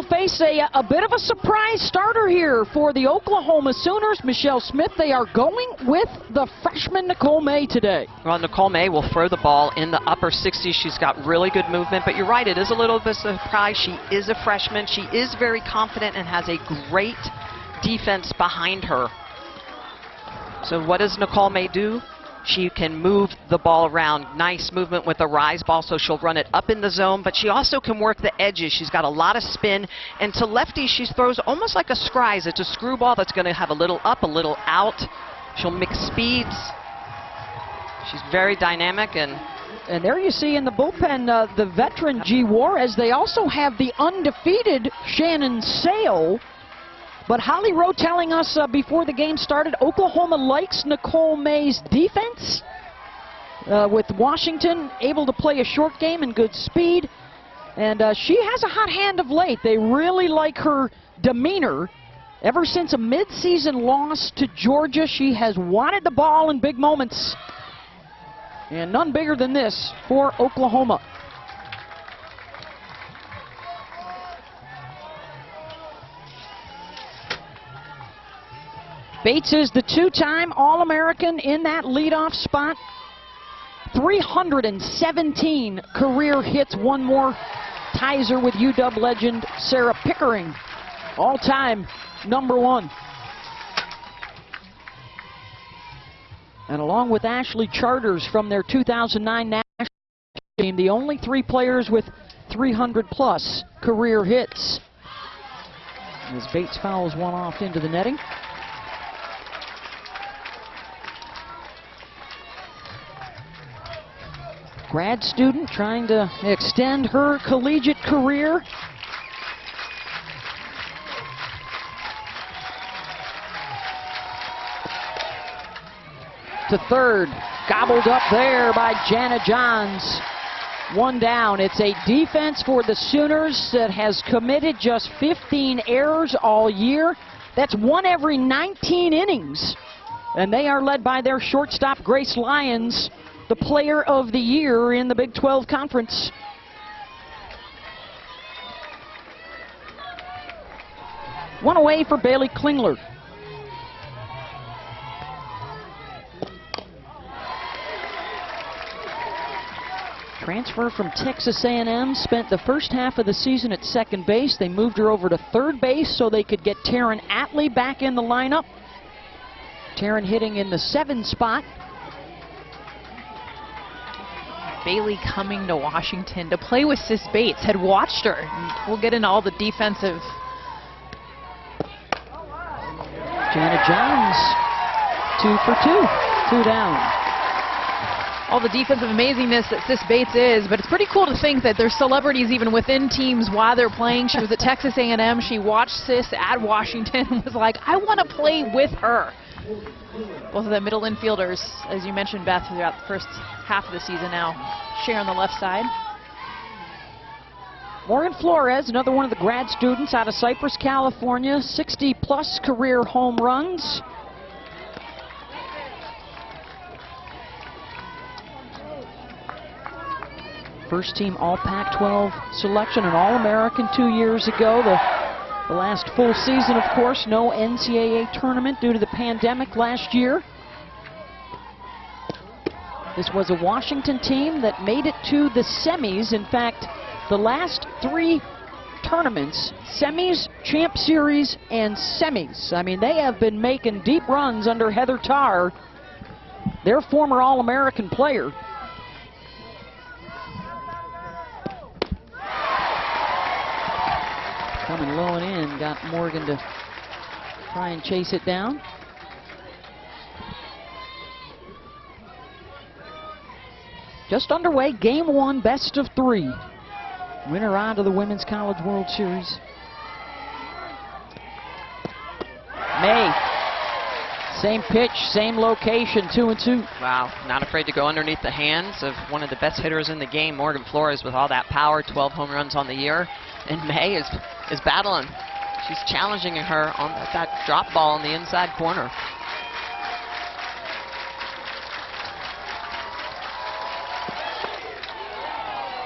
will face a bit of a surprise starter here for the Oklahoma Sooners. Michelle Smith, they are going with the freshman Nicole May today. Well, Nicole May will throw the ball in the upper 60s. She's got really good movement, but you're right, it is a little bit of a surprise. She is a freshman. She is very confident and has a great defense behind her. So what does Nicole May do? She can move the ball around. Nice movement with the rise ball, so she'll run it up in the zone, but she also can work the edges. She's got a lot of spin, and to lefties, she throws almost like a scries. It's a screwball that's going to have a little up, a little out. She'll mix speeds. She's very dynamic. And there you see in the bullpen the veteran G. Juarez. They also have the undefeated Shannon Sale. But Holly Rowe telling us before the game started, Oklahoma likes Nicole May's defense. With Washington able to play a short game and good speed. And she has a hot hand of late. They really like her demeanor. Ever since a mid-season loss to Georgia, she has wanted the ball in big moments. And none bigger than this for Oklahoma. Bates is the two-time All-American in that leadoff spot. 317 career hits, one more ties her with UW legend Sarah Pickering. All-time #1. And along with Ashley Charters from their 2009 national team, the only 3 players with 300-plus career hits. As Bates fouls one off into the netting. Grad student trying to extend her collegiate career. To third, gobbled up there by Jana Johns. 1 down. It's a defense for the Sooners that has committed just 15 errors all year. That's 1 every 19 innings. And they are led by their shortstop, Grace Lyons, the player of the year in the Big 12 Conference. One away for Bailey Klingler. Transfer from Texas A&M, spent the first half of the season at second base. They moved her over to third base so they could get Taryn Atlee back in the lineup. Taryn hitting in the 7 spot. Bailey coming to Washington to play with Sis Bates, had watched her. We'll get into all the defensive. Jana Johns, 2 for 2, 2 down. All the defensive amazingness that Sis Bates is, but it's pretty cool to think that there's celebrities even within teams while they're playing. She was at Texas A&M. She watched Sis at Washington and was like, I want to play with her. Both of the middle infielders, as you mentioned, Beth, throughout the first half of the season now share on the left side. Morgan Flores, another one of the grad students out of Cypress, California, 60-plus career home runs. First team All Pac-12 selection, an All-American 2 years ago. The last full season, of course, no NCAA tournament due to the pandemic last year. This was a Washington team that made it to the semis. In fact, the last 3 tournaments, semis, Champ Series, and semis. I mean, they have been making deep runs under Heather Tarr, their former All-American player. Coming low and in, got Morgan to try and chase it down. Just underway, game 1, best of 3. Winner on to the Women's College World Series. May, same pitch, same location, 2-2. Wow, not afraid to go underneath the hands of one of the best hitters in the game, Morgan Flores, with all that power, 12 home runs on the year. And May is battling. She's challenging her on that drop ball in the inside corner.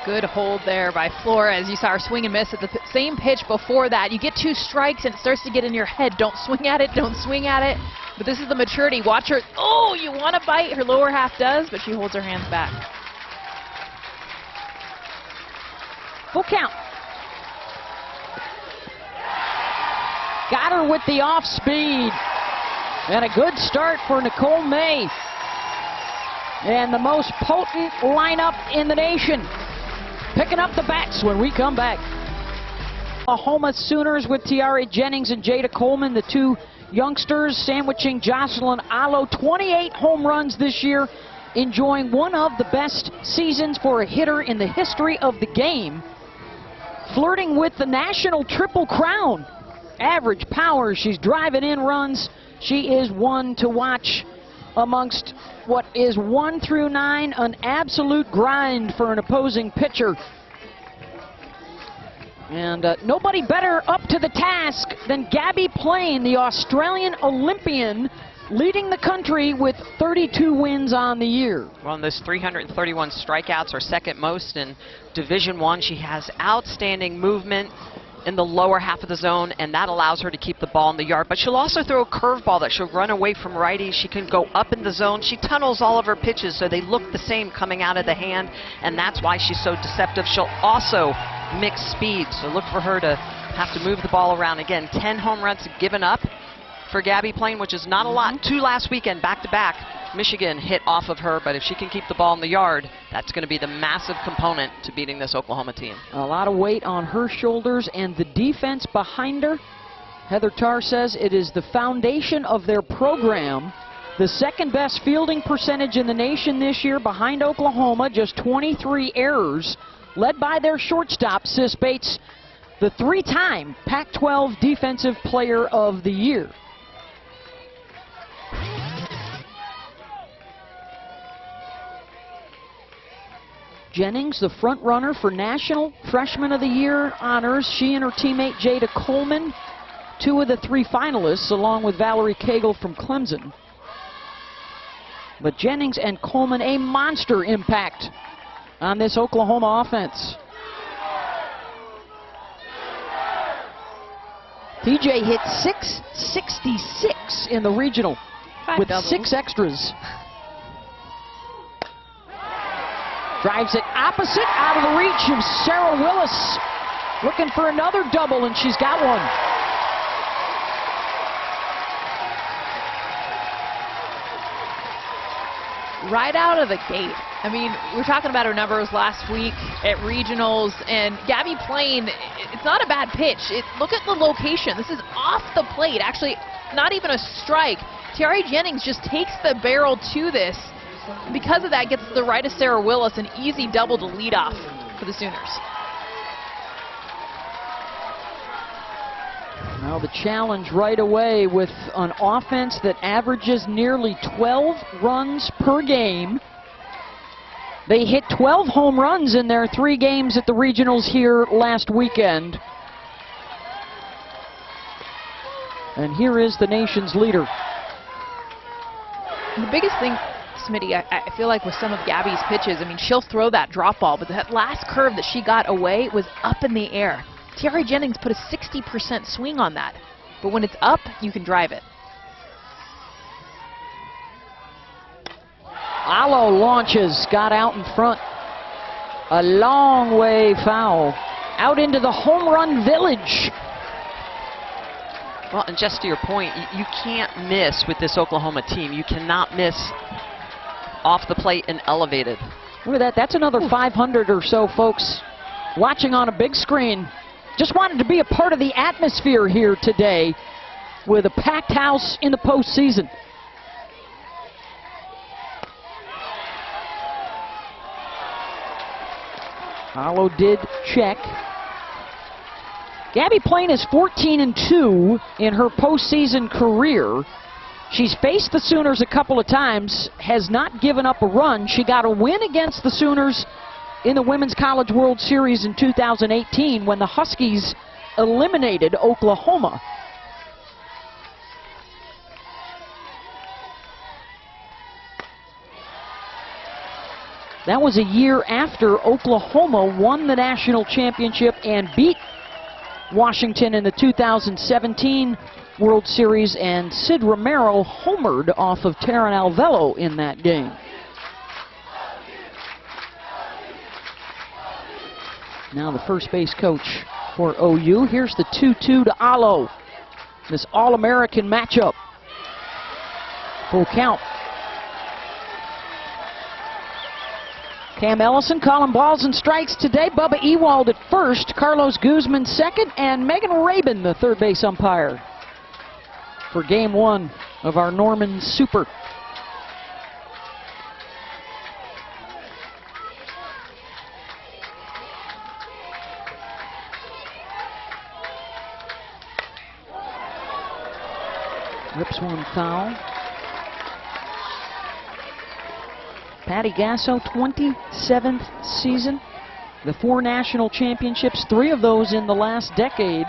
Good hold there by Flores. You saw her swing and miss at the same pitch before that. You get 2 strikes and it starts to get in your head. Don't swing at it, don't swing at it. But this is the maturity. Watch her. Oh, you want to bite. Her lower half does, but she holds her hands back. Full count. Got her with the off speed. And a good start for Nicole May. And the most potent lineup in the nation. Picking up the bats when we come back. Oklahoma Sooners with Tiare Jennings and Jada Coleman, the 2 youngsters sandwiching Jocelyn Alo. 28 home runs this year, enjoying one of the best seasons for a hitter in the history of the game. Flirting with the national triple crown. Average power, she's driving in runs. She is one to watch amongst what is 1 through 9, an absolute grind for an opposing pitcher. And nobody better up to the task than Gabby Plain, the Australian Olympian, leading the country with 32 wins on the year. Well, and those 331 strikeouts are second most in Division I. She has outstanding movement in the lower half of the zone, and that allows her to keep the ball in the yard. But she'll also throw a curveball that she'll run away from righties. She can go up in the zone. She tunnels all of her pitches so they look the same coming out of the hand, and that's why she's so deceptive. She'll also mix speed, so look for her to have to move the ball around. Again, 10 home runs given up for Gabby Plain, which is not a lot. 2 last weekend, back-to-back. Michigan hit off of her, but if she can keep the ball in the yard, that's going to be the massive component to beating this Oklahoma team. A lot of weight on her shoulders and the defense behind her. Heather Tarr says it is the foundation of their program. The second best fielding percentage in the nation this year behind Oklahoma, just 23 errors, led by their shortstop, Sis Bates, the 3-time Pac-12 Defensive Player of the Year. Jennings, the front runner for National Freshman of the Year honors. She and her teammate Jada Coleman, 2 of the 3 finalists, along with Valerie Cagle from Clemson. But Jennings and Coleman, a monster impact on this Oklahoma offense. TJ hit .666 in the regional with doubles. 6 extras. Drives it opposite, out of the reach of Sarah Willis. Looking for another double, and she's got one. Right out of the gate. I mean, we were talking about her numbers last week at regionals, and Gabby Plain, it's not a bad pitch. Look at the location. This is off the plate. Actually, not even a strike. Tiare Jennings just takes the barrel to this. Because of that, gets to the right of Sarah Willis, an easy double to lead off for the Sooners. Now the challenge right away with an offense that averages nearly 12 runs per game. They hit 12 home runs in their 3 games at the regionals here last weekend. And here is the nation's leader. The biggest thing, Smitty, I feel like with some of Gabby's pitches, I mean, she'll throw that drop ball, but that last curve that she got away was up in the air. Tiare Jennings put a 60% swing on that, but when it's up, you can drive it. Alo launches, got out in front. A long way foul. Out into the home run village. Well, and just to your point, you can't miss with this Oklahoma team. You cannot miss off the plate and elevated. Look at that. That's another 500 or so folks watching on a big screen. Just wanted to be a part of the atmosphere here today with a packed house in the postseason. Alo did check. Gabby Plain is 14-2 in her postseason career. She's faced the Sooners a couple of times, has not given up a run. She got a win against the Sooners in the Women's College World Series in 2018 when the Huskies eliminated Oklahoma. That was a year after Oklahoma won the national championship and beat Washington in the 2017 World Series, and Sid Romero homered off of Taryn Alvelo in that game. Now the first base coach for OU. Here's the 2-2 to Alo. This All-American matchup. Full count. Cam Ellison calling balls and strikes today. Bubba Ewald at first, Carlos Guzman second, and Megan Rabin, the third base umpire, for game one of our Norman Super. Rips one foul. Patty Gasso, 27th season. The 4 national championships, 3 of those in the last decade.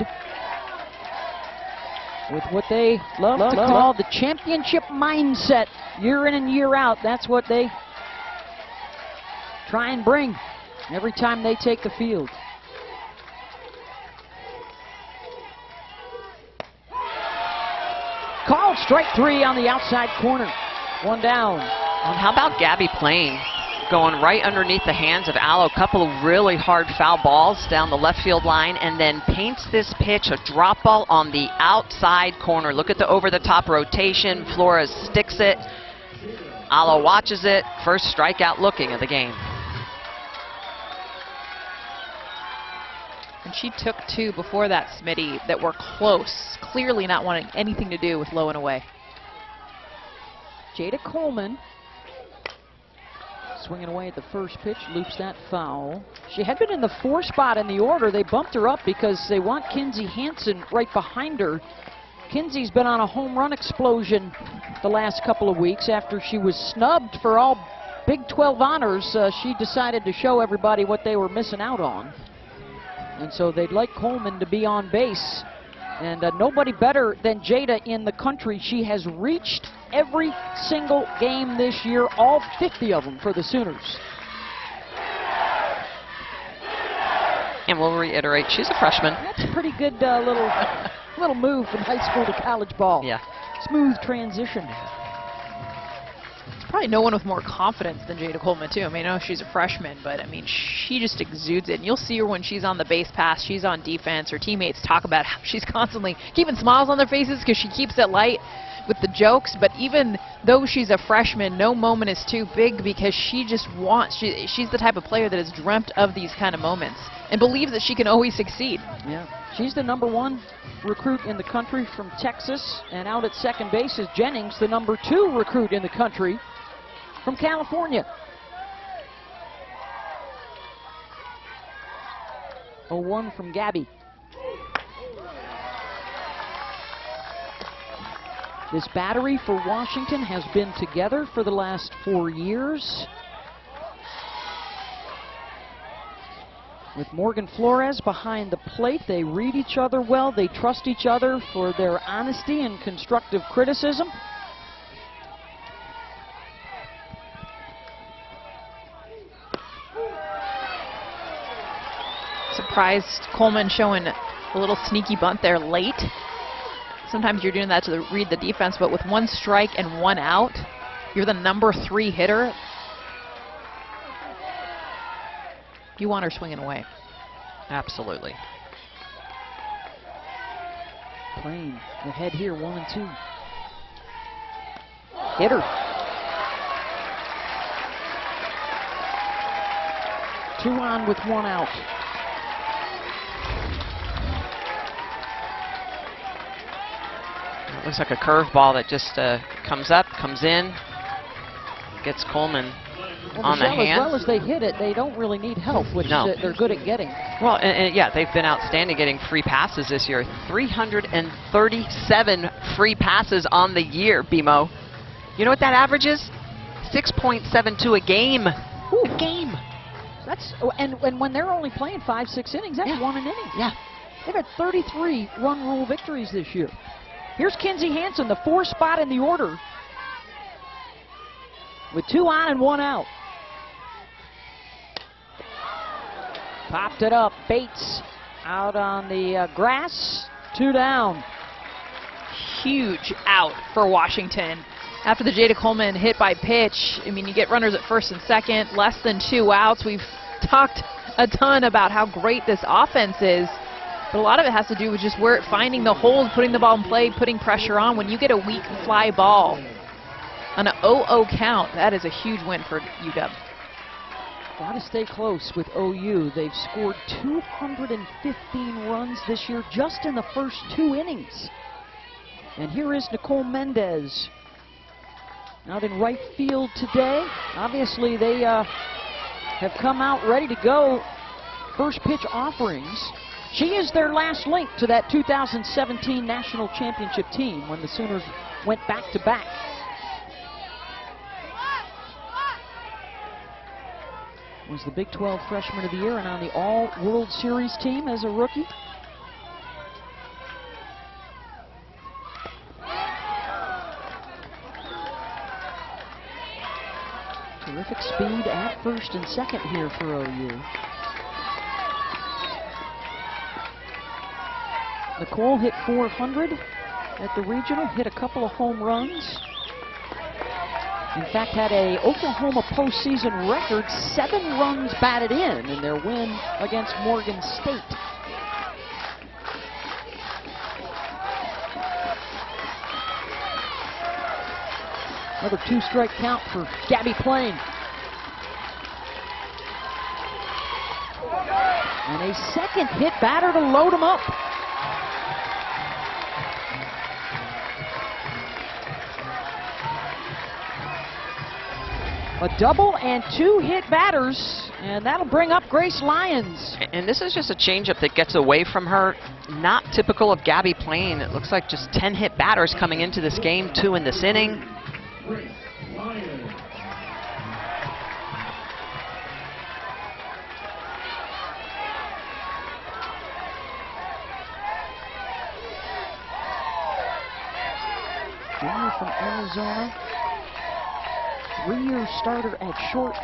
With what they love to call the championship mindset. Year in and year out, that's what they try and bring every time they take the field. Called strike 3 on the outside corner. 1 down. And how about Gabby Plain going right underneath the hands of Alo? A couple of really hard foul balls down the left field line, and then paints this pitch, a drop ball on the outside corner. Look at the over-the-top rotation. Flores sticks it. Alo watches it. First strikeout looking at the game. And she took 2 before that, Smitty, that were close, clearly not wanting anything to do with low and away. Jada Coleman swinging away at the first pitch, loops that foul. She had been in the 4 spot in the order. They bumped her up because they want Kinsey Hansen right behind her. Kinsey's been on a home run explosion the last couple of weeks after she was snubbed for all Big 12 honors. She decided to show everybody what they were missing out on. And so they'd like Coleman to be on base. And nobody better than Jada in the country. She has reached every single game this year, all 50 of them for the Sooners. And we'll reiterate, she's a freshman. That's a pretty good little move from high school to college ball. Yeah. Smooth transition. Probably no one with more confidence than Jada Coleman, too. I mean, I know she's a freshman, but, I mean, she just exudes it. And you'll see her when she's on the base pass, she's on defense. Her teammates talk about how she's constantly keeping smiles on their faces because she keeps it light with the jokes. But even though she's a freshman, no moment is too big because she just wants, she's the type of player that has dreamt of these kind of moments and believes that she can always succeed. Yeah. She's the #1 recruit in the country from Texas. And out at second base is Jennings, the #2 recruit in the country from California. 0-1 from Gabby. This battery for Washington has been together for the last 4 years. With Morgan Flores behind the plate, they read each other well. They trust each other for their honesty and constructive criticism. Surprised Coleman showing a little sneaky bunt there late. Sometimes you're doing that to read the defense, but with 1 strike and 1 out, you're the #3 hitter. You want her swinging away. Absolutely. Plain ahead here, 1-2. Hit her. 2 on with 1 out. Looks like a curveball that just comes up, comes in, gets Coleman on the Michelle, hand. as well as they hit it, they don't really need help, which No. they're good at getting. Well, and yeah, they've been outstanding getting free passes this year. 337 free passes on the year, BMO. You know what that average is? 6.72 a game. Ooh. A game. That's and when they're only playing 5-6 innings, that's Yeah. 1 an inning. Yeah. They've had 33 run rule victories this year. Here's Kinsey Hansen, the 4 spot in the order, with 2 on and 1 out. Popped it up. Bates out on the grass. 2 down. Huge out for Washington. After the Jada Coleman hit by pitch, I mean, you get runners at first and second, less than 2 outs. We've talked a ton about how great this offense is, but a lot of it has to do with just where finding the holes, putting the ball in play, putting pressure on. When you get a weak fly ball on an 0-0 count, that is a huge win for UW. Got to stay close with OU. They've scored 215 runs this year just in the first 2 innings. And here is Nicole Mendez out in right field today. Obviously, they have come out ready to go. First pitch offerings. She is their last link to that 2017 national championship team when the Sooners went back-to-back. Was the Big 12 Freshman of the Year and on the All-World Series team as a rookie. Terrific speed at first and second here for OU. Nicole hit .400 at the regional, hit a couple of home runs. In fact, had a Oklahoma postseason record, 7 runs batted in their win against Morgan State. Another 2-strike count for Gabby Plain. And a second hit batter to load him up. A double and 2 hit batters, and that'll bring up Grace Lyons. And this is just a changeup that gets away from her. Not typical of Gabby Plain. It looks like just 10 hit batters coming into this game, 2 in this inning. Junior from Arizona. 3-year starter at short.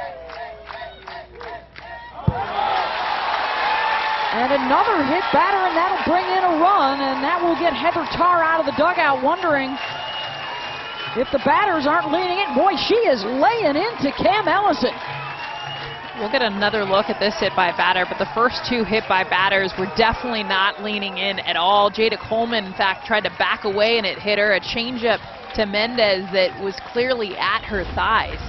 And another hit batter, and that'll bring in a run, and that will get Heather Tarr out of the dugout wondering if the batters aren't leaning in. Boy, she is laying into Cam Ellison. We'll get another look at this hit by batter, but the first 2 hit by batters were definitely not leaning in at all. Jada Coleman, in fact, tried to back away, and it hit her. A changeup to Mendez that was clearly at her thighs.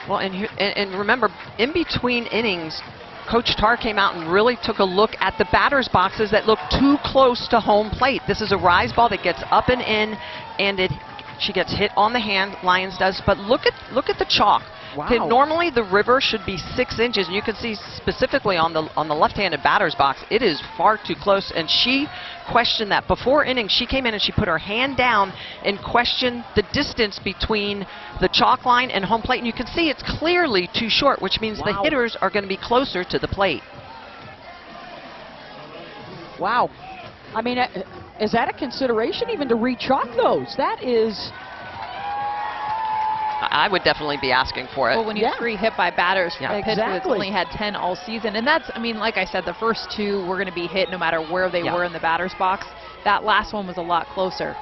Well, and remember, in between innings, Coach Tarr came out and really took a look at the batter's boxes that look too close to home plate. This is a rise ball that gets up and in, and she gets hit on the hand, Lyons does, but look at the chalk. Wow. Okay, normally the river should be 6 inches, and you can see specifically on the left-handed batter's box, it is far too close, and she questioned that. Before innings, she came in and she put her hand down and questioned the distance between the chalk line and home plate, and you can see it's clearly too short, which means the hitters are going to be closer to the plate. Wow. I mean, is that a consideration even to re-chalk those? That is... I would definitely be asking for it. Well, when you 3 hit by batters for a pitcher that's Exactly. only had 10 all season, and that's, I mean, like I said, the first 2 were going to be hit no matter where they were in the batter's box. That last one was a lot closer.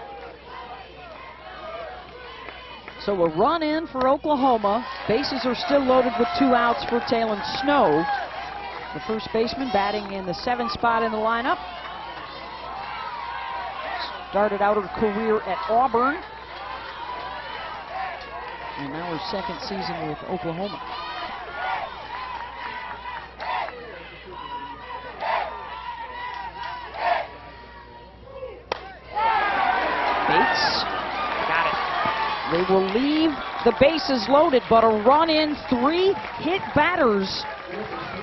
So a run in for Oklahoma. Bases are still loaded with 2 outs for Taylon Snow. The first baseman batting in the 7th spot in the lineup. Started out her career at Auburn. And now her 2nd season with Oklahoma. Bates. Got it. They will leave the bases loaded, but a run in, 3 hit batters.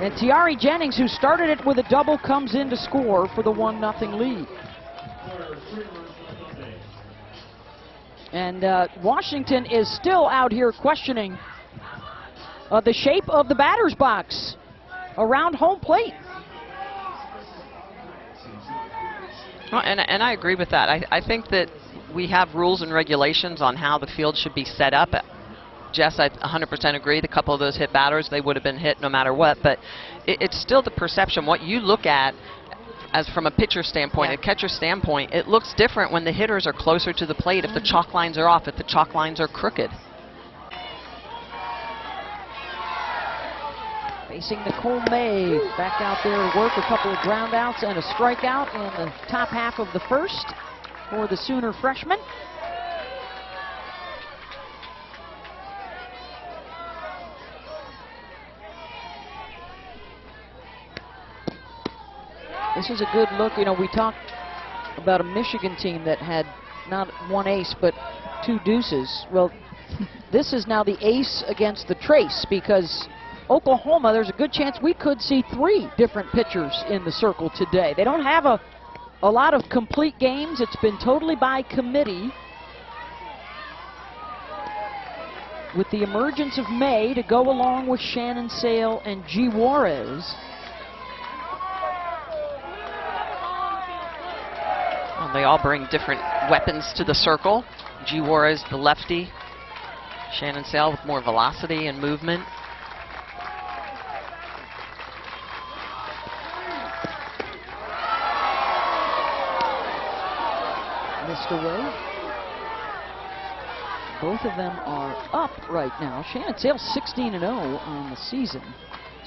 And Tiari Jennings, who started it with a double, comes in to score for the 1-0 lead. And Washington is still out here questioning the shape of the batter's box around home plate. Well, and I agree with that. I think that we have rules and regulations on how the field should be set up. Jess, I 100% agree. The couple of those hit batters, they would have been hit no matter what. But it's still the perception. What you look at as from a pitcher standpoint, a catcher standpoint, it looks different when the hitters are closer to the plate, if the chalk lines are off, if the chalk lines are crooked. Facing Nicole May, back out there to work, a couple of ground outs and a strikeout in the top half of the first for the Sooner freshman. This is a good look. You know, we talked about a Michigan team that had not one ace, but two deuces. Well, this is now the ace against the trace, because Oklahoma, there's a good chance we could see 3 different pitchers in the circle today. They don't have a lot of complete games. It's been totally by committee. With the emergence of May to go along with Shannon Sale and G. Juarez. Well, they all bring different weapons to the circle. G. Juarez, the lefty. Shannon Sale with more velocity and movement. Missed away. Both of them are up right now. Shannon Sale 16-0 on the season.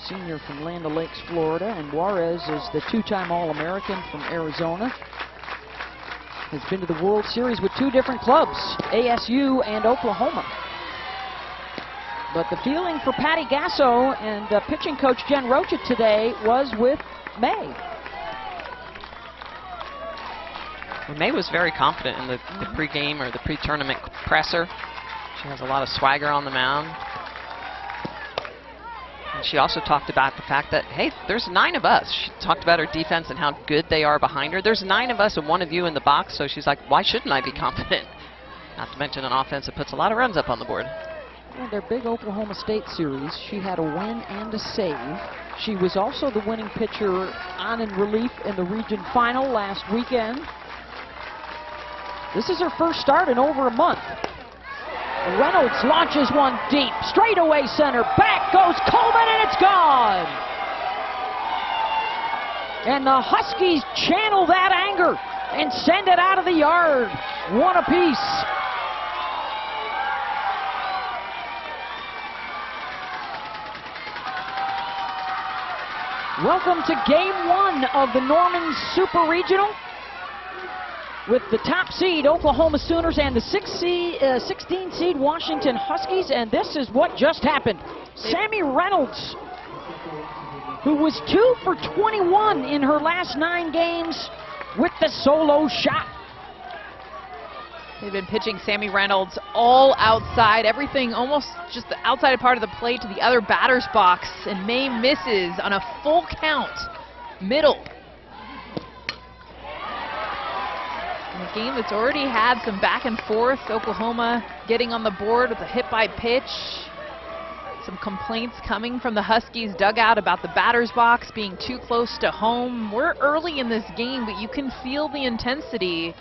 Senior from Land O'Lakes, Florida, and Juarez is the 2-time All-American from Arizona. Has been to the World Series with 2 different clubs, ASU and Oklahoma. But the feeling for Patty Gasso and pitching coach Jen Rocha today was with May. Well, May was very confident in the pregame or the pre-tournament presser. She has a lot of swagger on the mound. And she also talked about the fact that, hey, there's 9 of us. She talked about her defense and how good they are behind her. There's 9 of us and 1 of you in the box, so she's like, why shouldn't I be confident? Not to mention an offense that puts a lot of runs up on the board. In their big Oklahoma State series, she had a win and a save. She was also the winning pitcher on in relief in the region final last weekend. This is her first start in over a month. Reynolds launches one deep, straight away center, back goes Coleman, and it's gone! And the Huskies channel that anger and send it out of the yard, 1 apiece. Welcome to Game 1 of the Norman Super Regional, with the top seed Oklahoma Sooners and the 16 seed Washington Huskies, and this is what just happened. Sammy Reynolds, who was 2 for 21 in her last 9 games, with the solo shot. They've been pitching Sammy Reynolds all outside, everything almost just the outside part of the plate to the other batter's box, and May misses on a full count, middle. In a game that's already had some back and forth, Oklahoma getting on the board with a hit by pitch. Some complaints coming from the Huskies dugout about the batter's box being too close to home. We're early in this game, but you can feel the intensity.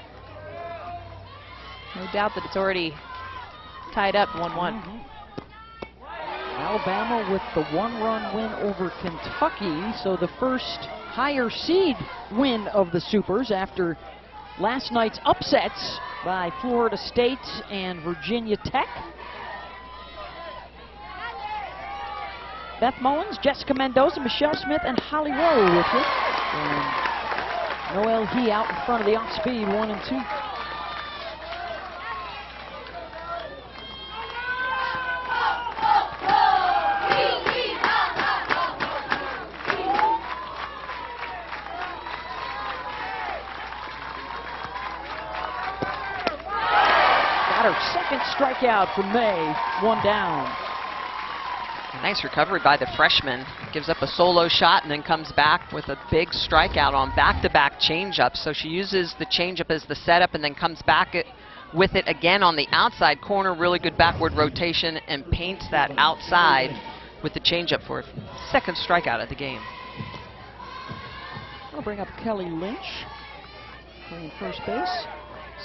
No doubt that it's already tied up 1-1. Alabama with the 1-run win over Kentucky, so the first higher seed win of the Supers after last night's upsets by Florida State and Virginia Tech. Beth Mullins, Jessica Mendoza, Michelle Smith, and Holly Rowe with you. And Noelle He out in front of the off-speed 1 and 2. Second strikeout for May, 1 down. A nice recovery by the freshman. Gives up a solo shot and then comes back with a big strikeout on back-to-back changeups. So she uses the changeup as the setup and then comes back with it again on the outside corner. Really good backward rotation and paints that outside with the changeup for a second strikeout of the game. I'll bring up Kelly Lynch, playing first base.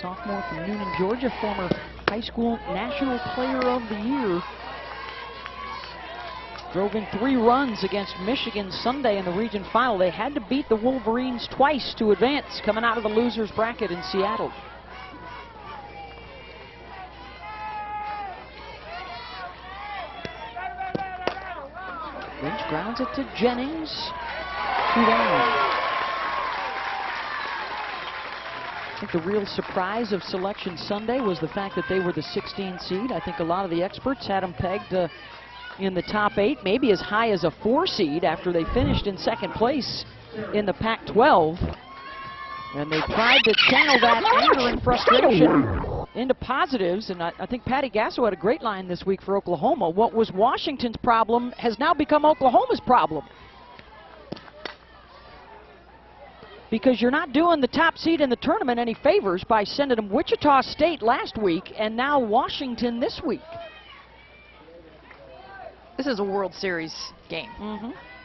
Sophomore from Newnan, Georgia, former high school National Player of the Year drove in 3 runs against Michigan Sunday in the region final. They had to beat the Wolverines twice to advance, coming out of the losers bracket in Seattle. Lynch grounds it to Jennings. 2 down. I think the real surprise of Selection Sunday was the fact that they were the 16 seed. I think a lot of the experts had them pegged in the top 8, maybe as high as a 4 seed after they finished in 2nd place in the Pac-12. And they tried to channel that anger and frustration into positives, and I think Patty Gasso had a great line this week for Oklahoma. What was Washington's problem has now become Oklahoma's problem. Because you're not doing the top seed in the tournament any favors by sending them Wichita State last week and now Washington this week. This is a World Series game.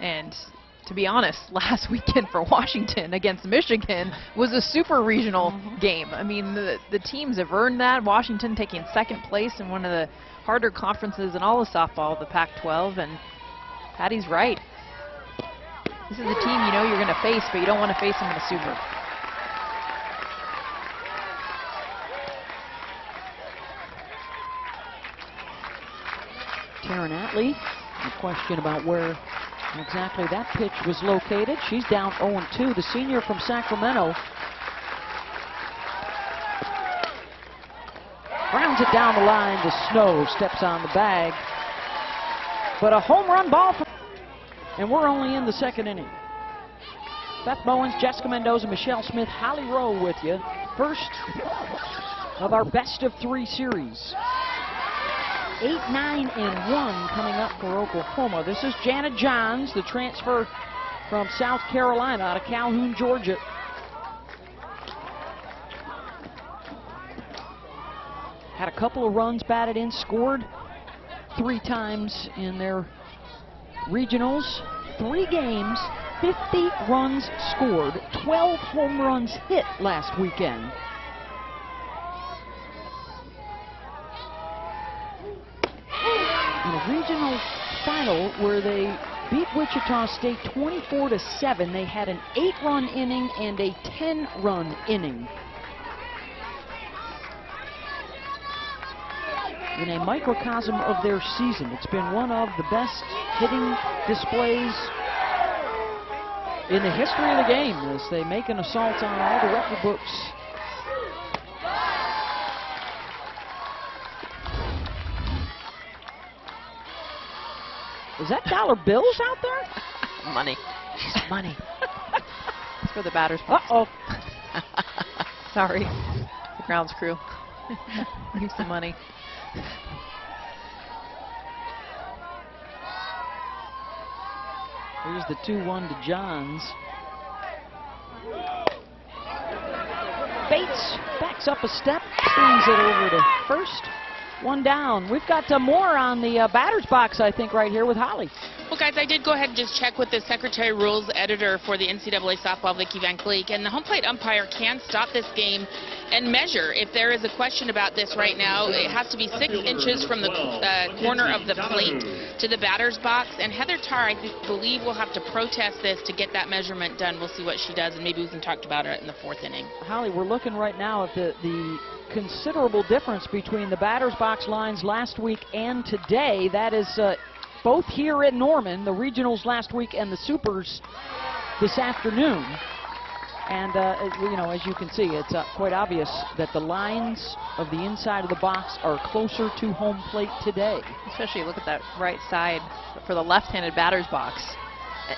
And to be honest, last weekend for Washington against Michigan was a super regional game. I mean, the teams have earned that. Washington taking 2nd place in one of the harder conferences in all of softball, the Pac-12, and Patty's right. This is a team you know you're going to face, but you don't want to face them in a super. Taryn Atlee, a question about where exactly that pitch was located. She's down 0-2, the senior from Sacramento. Grounds it down the line to Snow, steps on the bag. But a home run ball from, and we're only in the 2nd inning. Beth Bowens, Jessica Mendoza, Michelle Smith, Holly Rowe with you. First of our best of 3 series. 8, 9, and 1 coming up for Oklahoma. This is Janet Johns, the transfer from South Carolina out of Calhoun, Georgia. Had a couple of runs batted in, scored 3 times in their regionals. 3 games, 50 runs scored, 12 home runs hit last weekend. In a regional final where they beat Wichita State 24-7, they had an 8-run inning and a 10-run inning. In a microcosm of their season, it's been one of the best hitting displays in the history of the game as they make an assault on all the record books. Is that dollar bills out there? Money. She's money. It's for the batters box. Uh-oh. Sorry, the grounds crew. Need some money. Here's the 2-1 to Johns. Bates backs up a step, swings it over to first. 1 down. We've got more on the batter's box, I think, right here with Holly. Well, guys, I did go ahead and just check with the Secretary Rules editor for the NCAA softball, Vicki Van Cleek, and the home plate umpire can stop this game and measure. If there is a question about this right now, it has to be 6 inches from the corner of the plate to the batter's box, and Heather Tarr, I believe, will have to protest this to get that measurement done. We'll see what she does, and maybe we can talk about it in the 4th inning. Holly, we're looking right now at the considerable difference between the batter's box lines last week and today. That is both here in Norman, the regionals last week and the supers this afternoon. And, you know, as you can see, it's quite obvious that the lines of the inside of the box are closer to home plate today. Especially look at that right side for the left-handed batter's box.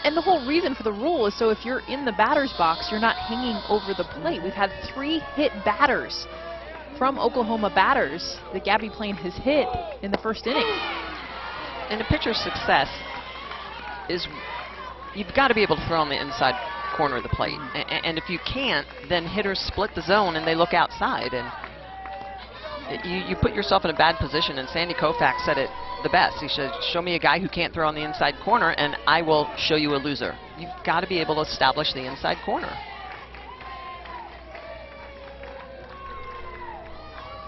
And the whole reason for the rule is so if you're in the batter's box, you're not hanging over the plate. We've had 3 hit batters from Oklahoma batters that Gabby Plain has hit in the 1st inning. And a pitcher's success is you've got to be able to throw on the inside corner of the plate. And if you can't, then hitters split the zone and they look outside. And you put yourself in a bad position. And Sandy Koufax said it the best. He said, show me a guy who can't throw on the inside corner and I will show you a loser. You've got to be able to establish the inside corner.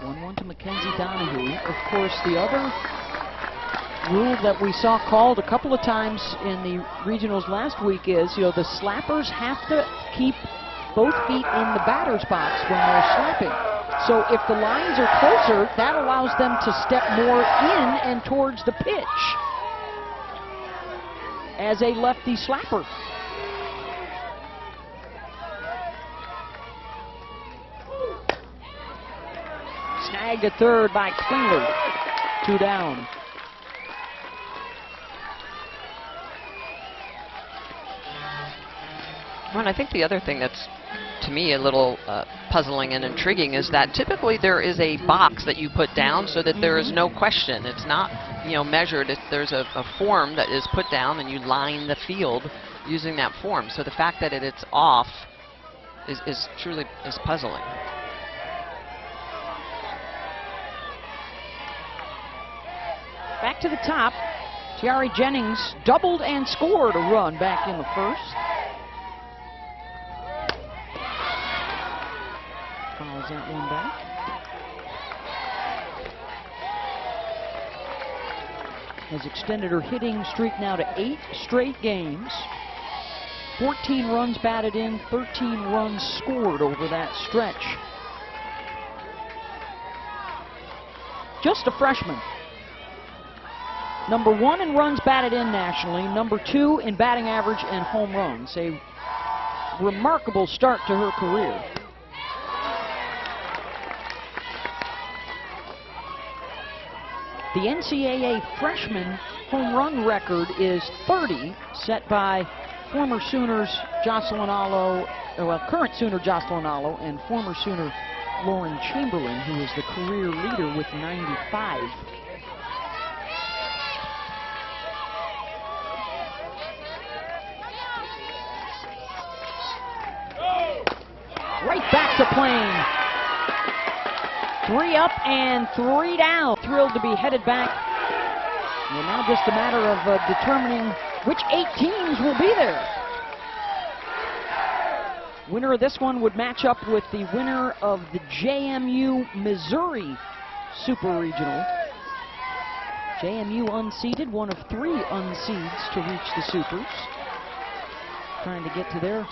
1-1 to Mackenzie Donahue. Of course, the other rule that we saw called a couple of times in the regionals last week is, you know, the slappers have to keep both feet in the batter's box when they're slapping. So if the lines are closer, that allows them to step more in and towards the pitch as a lefty slapper. Snagged at third by Klingler. 2 down. Well, and I think the other thing that's, to me, a little puzzling and intriguing is that typically there is a box that you put down so that there is no question. It's not, you know, measured. There's a form that is put down, and you line the field using that form. So the fact that it's off is truly puzzling. Back to the top. Tiari Jennings doubled and scored a run back in the first. Fouls that one back. Has extended her hitting streak now to 8 straight games. 14 runs batted in, 13 runs scored over that stretch. Just a freshman. Number 1 in runs batted in nationally, number 2 in batting average and home runs. A remarkable start to her career. The NCAA freshman home run record is 30, set by former Sooners Jocelyn Allo, well, current Sooner Jocelyn Allo and former Sooner Lauren Chamberlain, who is the career leader with 95. Right back to Plain. 3 up and 3 down. Thrilled to be headed back. And now just a matter of determining which 8 teams will be there. Winner of this one would match up with the winner of the JMU Missouri Super Regional. JMU unseeded, one of 3 unseeds to reach the Supers. Trying to get to their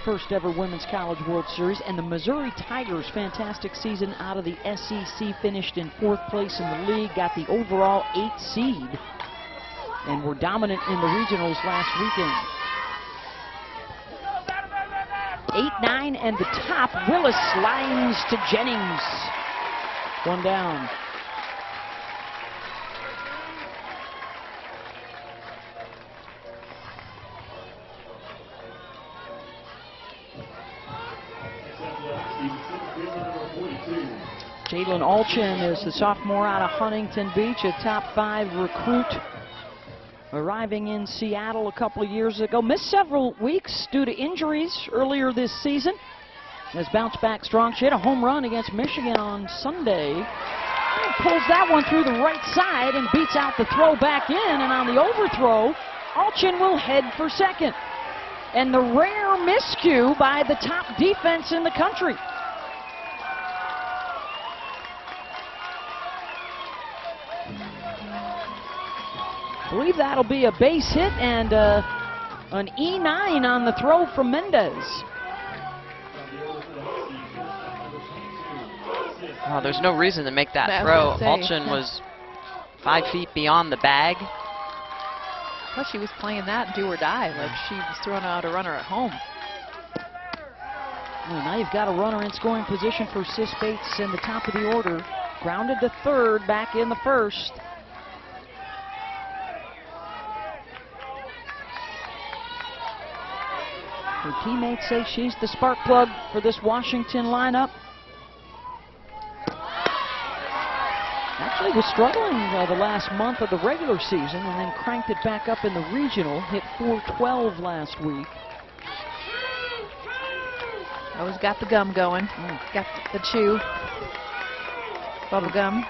first ever Women's College World Series. And the Missouri Tigers, fantastic season out of the SEC, finished in 4th place in the league, got the overall 8th seed, and were dominant in the regionals last weekend. 8-9 and the top. Willis lines to Jennings. 1 down. Jalen Alchin is the sophomore out of Huntington Beach, a top 5 recruit, arriving in Seattle a couple of years ago. Missed several weeks due to injuries earlier this season. Has bounced back strong. She hit a home run against Michigan on Sunday. And pulls that one through the right side and beats out the throw back in. And on the overthrow, Alchin will head for second. And the rare miscue by the top defense in the country. I believe that'll be a base hit and an E9 on the throw from Mendez. Well, there's no reason to make that throw. Alchin was 5 feet beyond the bag. Plus she was playing that do or die, like she was throwing out a runner at home. Well, now you've got a runner in scoring position for Sis Bates in the top of the order. Grounded to third back in the first. Her teammates say she's the spark plug for this Washington lineup. Actually was struggling the last month of the regular season and then cranked it back up in the regional. Hit .412 last week. Always got the gum going. Got the chew. Bubble gum.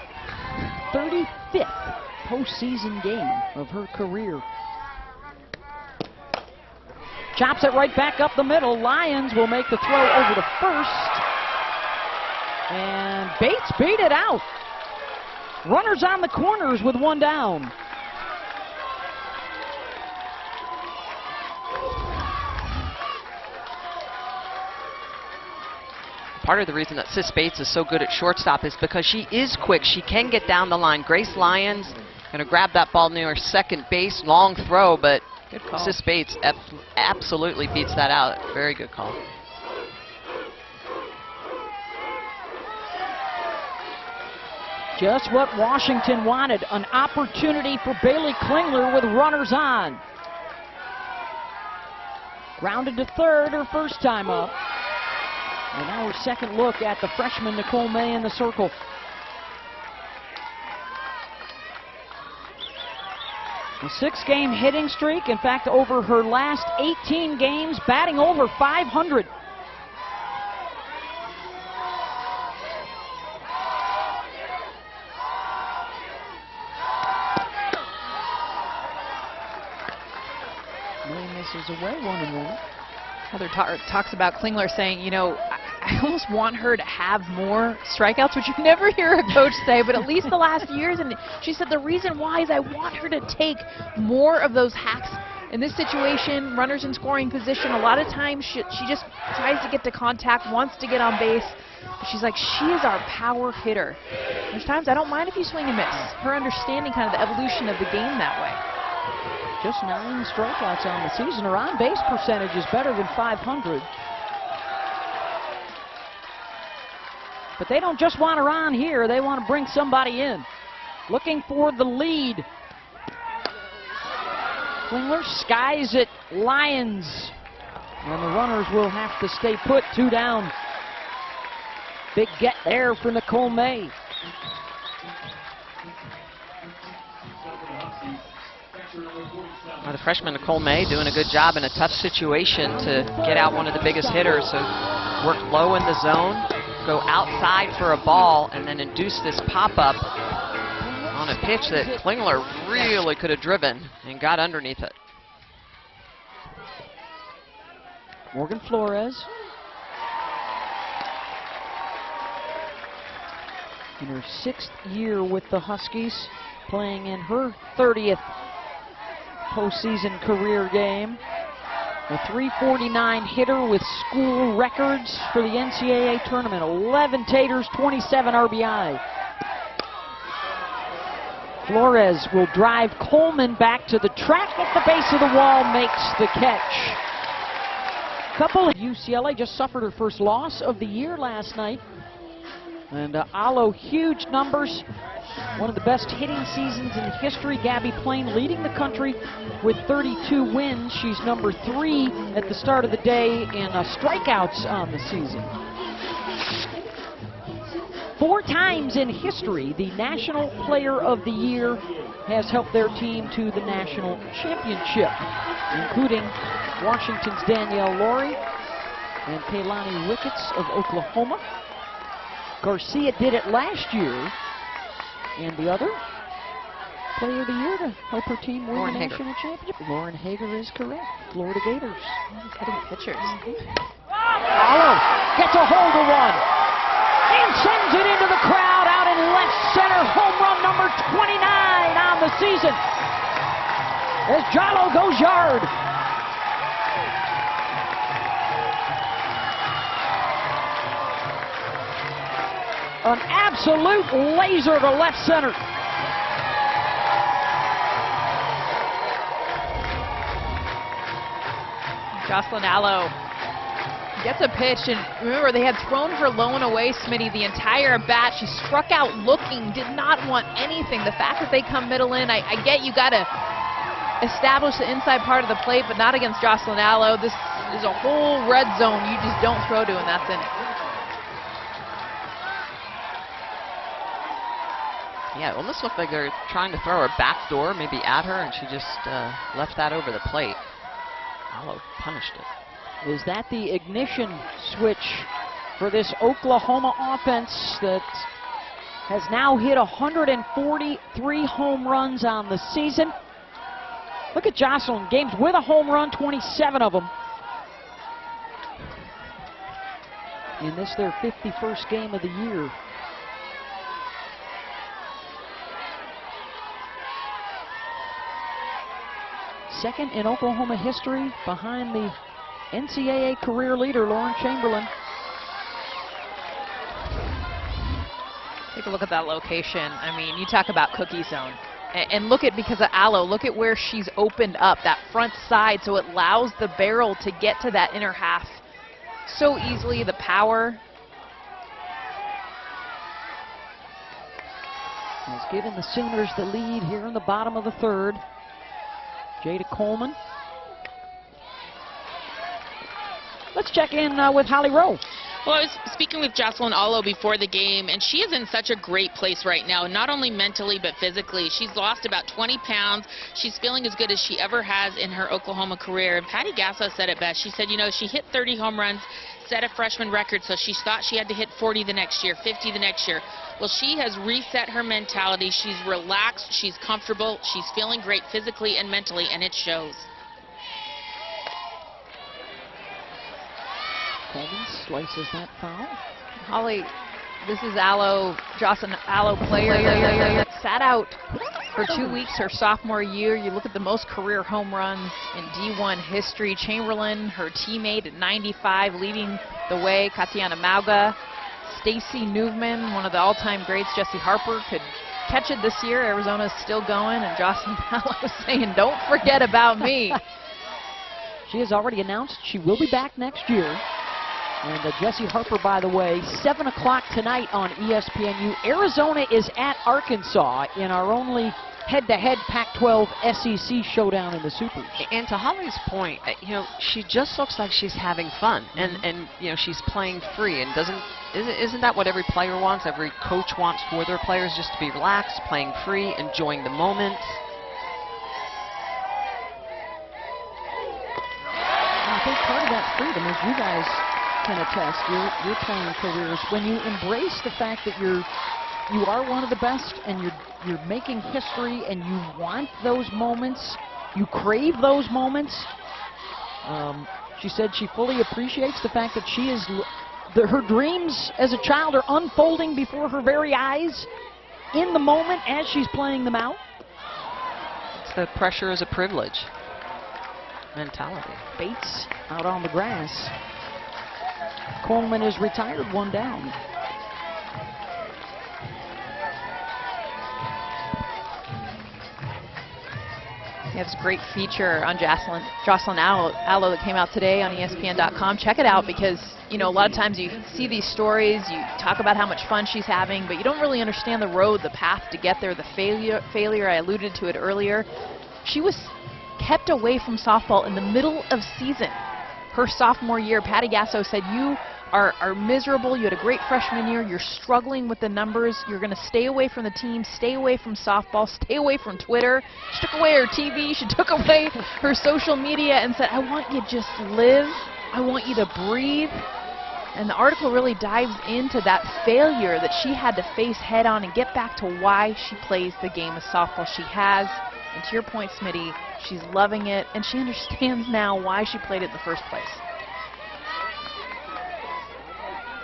35th postseason game of her career. Chops it right back up the middle. Lyons will make the throw over to first. And Bates beat it out. Runners on the corners with 1 down. part of the reason that Sis Bates is so good at shortstop is because she is quick. She can get down the line. Grace Lyons going to grab that ball near second base. Long throw, but Good call. Sis Bates absolutely beats that out. Very good call. Just what Washington wanted, an opportunity for Bailey Klingler with runners on. Grounded to third her first time up. And now her second look at the freshman Nicole May in the circle. A 6-game hitting streak. In fact, over her last 18 games, batting over 500. May misses away 1-1. Heather talks about Klingler saying, you know, I almost want her to have more strikeouts, which you never hear a coach say, but at least the last years. And she said the reason why is I want her to take more of those hacks. In this situation, runners in scoring position, a lot of times she just tries to get to contact, wants to get on base. But she's like, she is our power hitter. There's times I don't mind if you swing and miss. Her understanding kind of the evolution of the game that way. Just 9 strikeouts on the season. Her on-base percentage is better than 500. But they don't just want her on here. They want to bring somebody in. Looking for the lead. Klingler skies it. Lyons. And the runners will have to stay put. 2 down. Big get there for Nicole May. Well, the freshman Nicole May doing a good job in a tough situation to get out one of the biggest hitters. So work low in the zone, go outside for a ball, and then induce this pop-up on a pitch that Klingler really could have driven and got underneath it. Morgan Flores. In her 6th year with the Huskies, playing in her 30th postseason career game. A .349 hitter with school records for the NCAA tournament. 11 taters, 27 RBI. Flores will drive Coleman back to the track at the base of the wall, makes the catch. Couple of UCLA just suffered her first loss of the year last night. And Alo, huge numbers. One of the best hitting seasons in history. Gabby Plain leading the country with 32 wins. She's number 3 at the start of the day in strikeouts on the season. 4 times in history, the National Player of the Year has helped their team to the national championship, including Washington's Danielle Laurie and Kaylani Ricketts of Oklahoma. Garcia did it last year. And the other Player of the Year to help her team win Lauren the Hager. national championship. Lauren Hager is correct. Florida Gators. He's hitting pitchers. Alo gets a hold of one and sends it into the crowd out in left center. Home run number 29 on the season as Jallo goes yard. An absolute laser to left center. Jocelyn Alo gets a pitch, and remember they had thrown her low and away, Smitty, the entire bat. She struck out looking, did not want anything. The fact that they come middle in, I get you got to establish the inside part of the plate, but not against Jocelyn Alo. This is a whole red zone you just don't throw to, and that's in it. Yeah, it almost looked like they're trying to throw her back door, maybe at her, and she just left that over the plate. Alo punished it. Is that the ignition switch for this Oklahoma offense that has now hit 143 home runs on the season? Look at Jocelyn, games with a home run, 27 of them. In this, their 51st game of the year. Second in Oklahoma history behind the NCAA career leader, Lauren Chamberlain. Take a look at that location. I mean, you talk about cookie zone. And look at, because of Aloe, look at where she's opened up that front side, so it allows the barrel to get to that inner half so easily. The power. Has given the Sooners the lead here in the bottom of the third. Jada Coleman. Let's check in with Holly Rowe. Well, I was speaking with Jocelyn Allo before the game, and she is in such a great place right now, not only mentally but physically. She's lost about 20 pounds. She's feeling as good as she ever has in her Oklahoma career. And Patty Gasso said it best. She said, you know, she hit 30 home runs, set a freshman record, so she thought she had to hit 40 the next year, 50 the next year. Well, she has reset her mentality. She's relaxed. She's comfortable. She's feeling great physically and mentally, and it shows. Coleman slices that foul. Holly, this is Aloe, Jocelyn Aloe player. Sat out for 2 weeks her sophomore year. You look at the most career home runs in D1 history. Chamberlain, her teammate at 95, leading the way. Katiana Mauga, Stacy Newman, one of the all-time greats. Jessie Harper could catch it this year. Arizona's still going, and Jocelyn Aloe saying, don't forget about me. She has already announced she will be back next year. And Jessie Harper, by the way, 7 o'clock tonight on ESPNU. Arizona is at Arkansas in our only head-to-head Pac-12 SEC showdown in the Supers. And to Holly's point, you know, she just looks like she's having fun, and you know, she's playing free, and isn't that what every player wants? Every coach wants for their players, just to be relaxed, playing free, enjoying the moment. I think part of that freedom, as you guys can attest, your playing careers, when you embrace the fact that you are one of the best, and you're making history, and you want those moments, you crave those moments. She said she fully appreciates the fact that she is her dreams as a child are unfolding before her very eyes in the moment as she's playing them out. It's the pressure is a privilege mentality. Bates out on the grass. Coleman is retired, one down. Yeah, it's a great feature on Jocelyn Aloe that came out today on ESPN.com. Check it out, because, you know, a lot of times you see these stories, you talk about how much fun she's having, but you don't really understand the road, the path to get there, the failure. I alluded to it earlier. She was kept away from softball in the middle of season. Her sophomore year, Patty Gasso said, you are miserable. You had a great freshman year. You're struggling with the numbers. You're going to stay away from the team, stay away from softball, stay away from Twitter. She took away her TV. She took away her social media and said, I want you to just live. I want you to breathe. And the article really dives into that failure that she had to face head on and get back to why she plays the game of softball she has. And to your point, Smitty, she's loving it, and she understands now why she played it in the first place.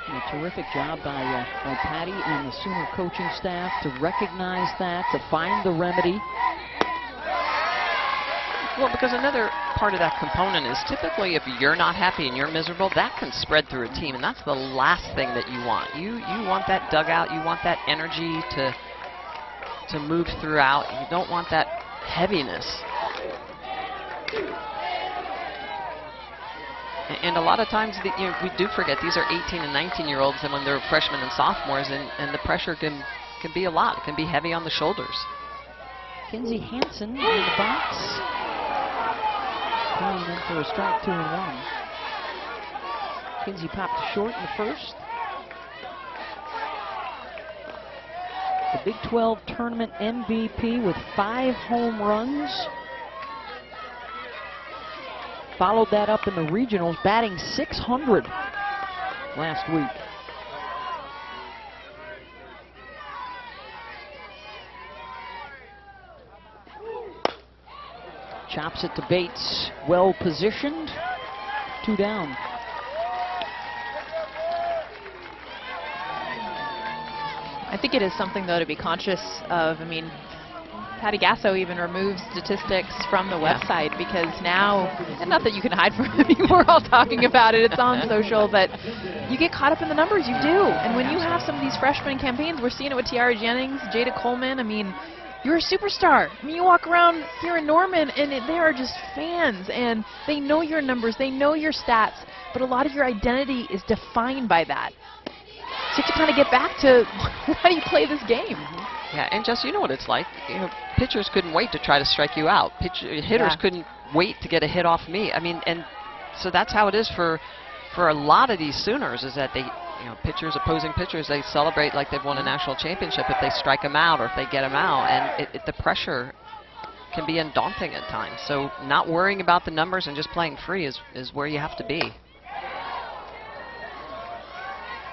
A terrific job by Patty and the Sooner coaching staff to recognize that, to find the remedy. Well, because another part of that component is typically if you're not happy and you're miserable, that can spread through a team, and that's the last thing that you want. You want that dugout, you want that energy to move throughout. You don't want that heaviness. And a lot of times, we do forget these are 18 and 19-year-olds, and when they're freshmen and sophomores, and the pressure can be a lot. It can be heavy on the shoulders. Kinsey Hansen in the box. Coming in for a strike, 2-1. Kinsey popped short in the first. The Big 12 tournament MVP with 5 home runs. Followed that up in the regionals, batting .600 last week. Chops it to Bates, well positioned, 2 down. I think it is something, though, to be conscious of. I mean, Patty Gasso even removed statistics from the website because now, and not that you can hide from it, we're all talking about it, it's on social, but you get caught up in the numbers, you do. And when you have some of these freshman campaigns, we're seeing it with Tiara Jennings, Jada Coleman, I mean, you're a superstar. I mean, you walk around here in Norman and they are just fans and they know your numbers, they know your stats, but a lot of your identity is defined by that. So you have to kind of get back to how do you play this game? Yeah, and just you know what it's like. You know, pitchers couldn't wait to try to strike you out. Hitters couldn't wait to get a hit off me. I mean, and so that's how it is for a lot of these Sooners. Is that they, you know, opposing pitchers, they celebrate like they've won a national championship if they strike them out or if they get them out, and the pressure can be undaunting at times. So not worrying about the numbers and just playing free is where you have to be.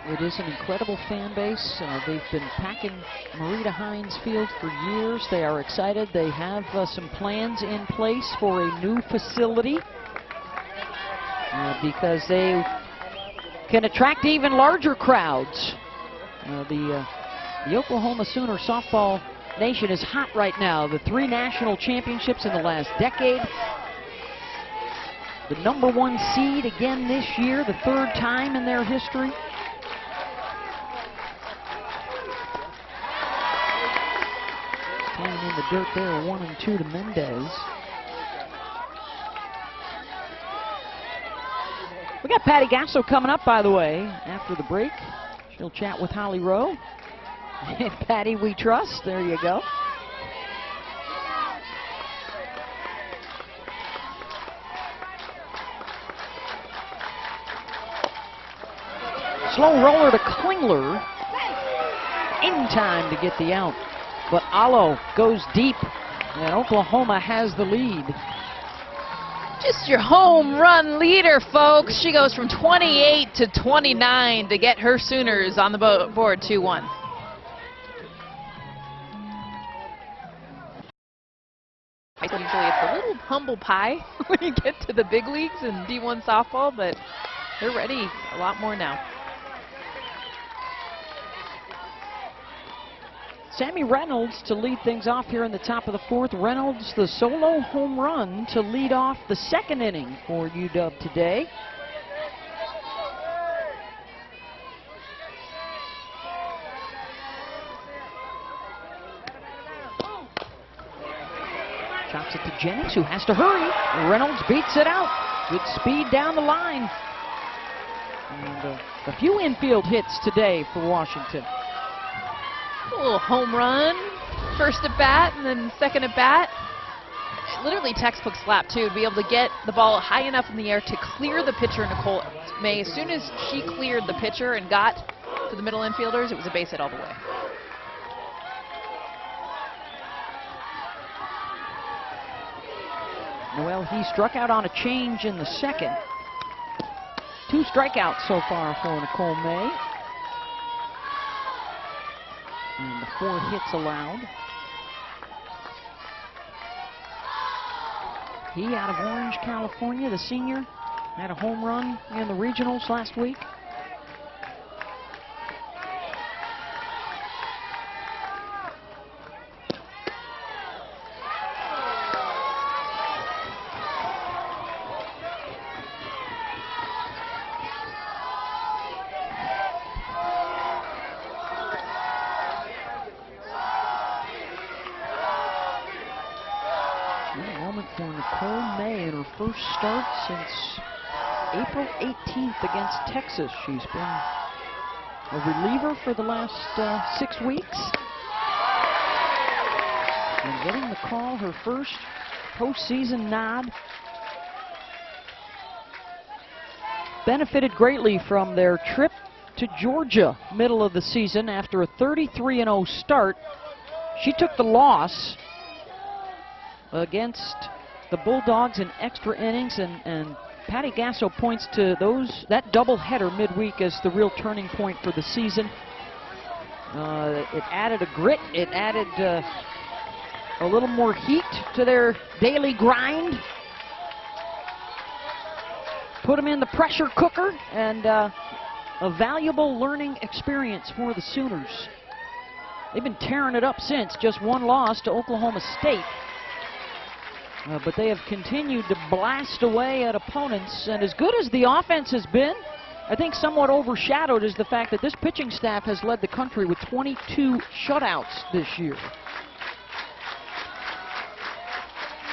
It is an incredible fan base. They've been packing Marita Hines Field for years. They are excited. They have some plans in place for a new facility because they can attract even larger crowds. The Oklahoma Sooner softball nation is hot right now. The 3 national championships in the last decade. The #1 seed again this year, the 3rd time in their history. Playing in the dirt there, 1-2 to Mendez. We got Patty Gasso coming up, by the way, after the break. She'll chat with Holly Rowe. And Patty, we trust. There you go. Slow roller to Klingler. In time to get the out. But Alo goes deep, and Oklahoma has the lead. Just your home run leader, folks. She goes from 28 to 29 to get her Sooners on the board 2-1. Usually it's a little humble pie when you get to the big leagues in D1 softball, but they're ready a lot more now. Sammy Reynolds to lead things off here in the top of the 4th. Reynolds, the solo home run to lead off the 2nd inning for UW today. Chops it to Jennings, who has to hurry. Reynolds beats it out. Good speed down the line. And a few infield hits today for Washington. A little home run, first at bat and then second at bat. Literally textbook slap too, to be able to get the ball high enough in the air to clear the pitcher, Nicole May. As soon as she cleared the pitcher and got to the middle infielders, it was a base hit all the way. Well, he struck out on a change in the 2nd. 2 strikeouts so far for Nicole May. And the 4 hits allowed. He out of Orange, California, the senior, had a home run in the regionals last week. For Nicole May in her first start since April 18th against Texas. She's been a reliever for the last 6 weeks. And getting the call, her first postseason nod. Benefited greatly from their trip to Georgia middle of the season after a 33-0 start. She took the loss against the Bulldogs in extra innings, and Patty Gasso points to that doubleheader midweek as the real turning point for the season. It added a grit, it added a little more heat to their daily grind. Put them in the pressure cooker, and a valuable learning experience for the Sooners. They've been tearing it up since. Just one loss to Oklahoma State. But they have continued to blast away at opponents. And as good as the offense has been, I think somewhat overshadowed is the fact that this pitching staff has led the country with 22 shutouts this year.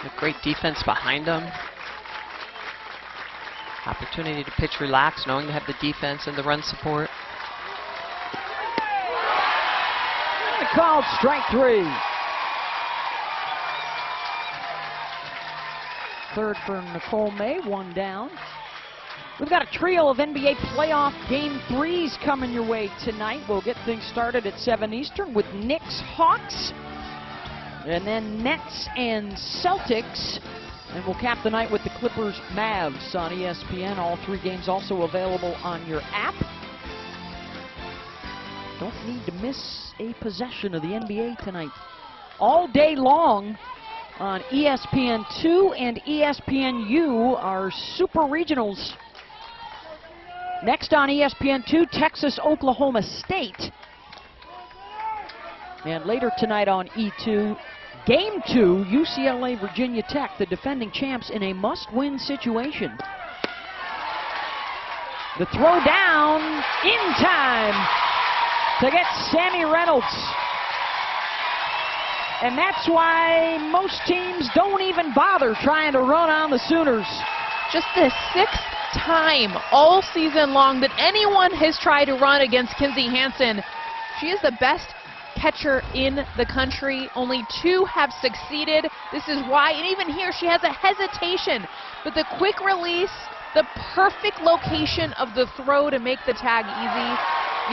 A great defense behind them. Opportunity to pitch relaxed, knowing they have the defense and the run support. And called strike 3. Third for Nicole May, 1 down. We've got a trio of NBA playoff game 3s coming your way tonight. We'll get things started at 7 Eastern with Knicks Hawks, and then Nets and Celtics. And we'll cap the night with the Clippers Mavs on ESPN. All 3 games also available on your app. Don't need to miss a possession of the NBA tonight. All day long on ESPN2 and ESPNU, our Super Regionals. Next on ESPN2, Texas, Oklahoma State. And later tonight on E2, Game 2, UCLA, Virginia Tech, the defending champs in a must-win situation. The throw down in time to get Sammy Reynolds. And that's why most teams don't even bother trying to run on the Sooners. Just the 6th time all season long that anyone has tried to run against Kinzie Hansen. She is the best catcher in the country. Only 2 have succeeded. This is why, and even here she has a hesitation, but the quick release, the perfect location of the throw to make the tag easy.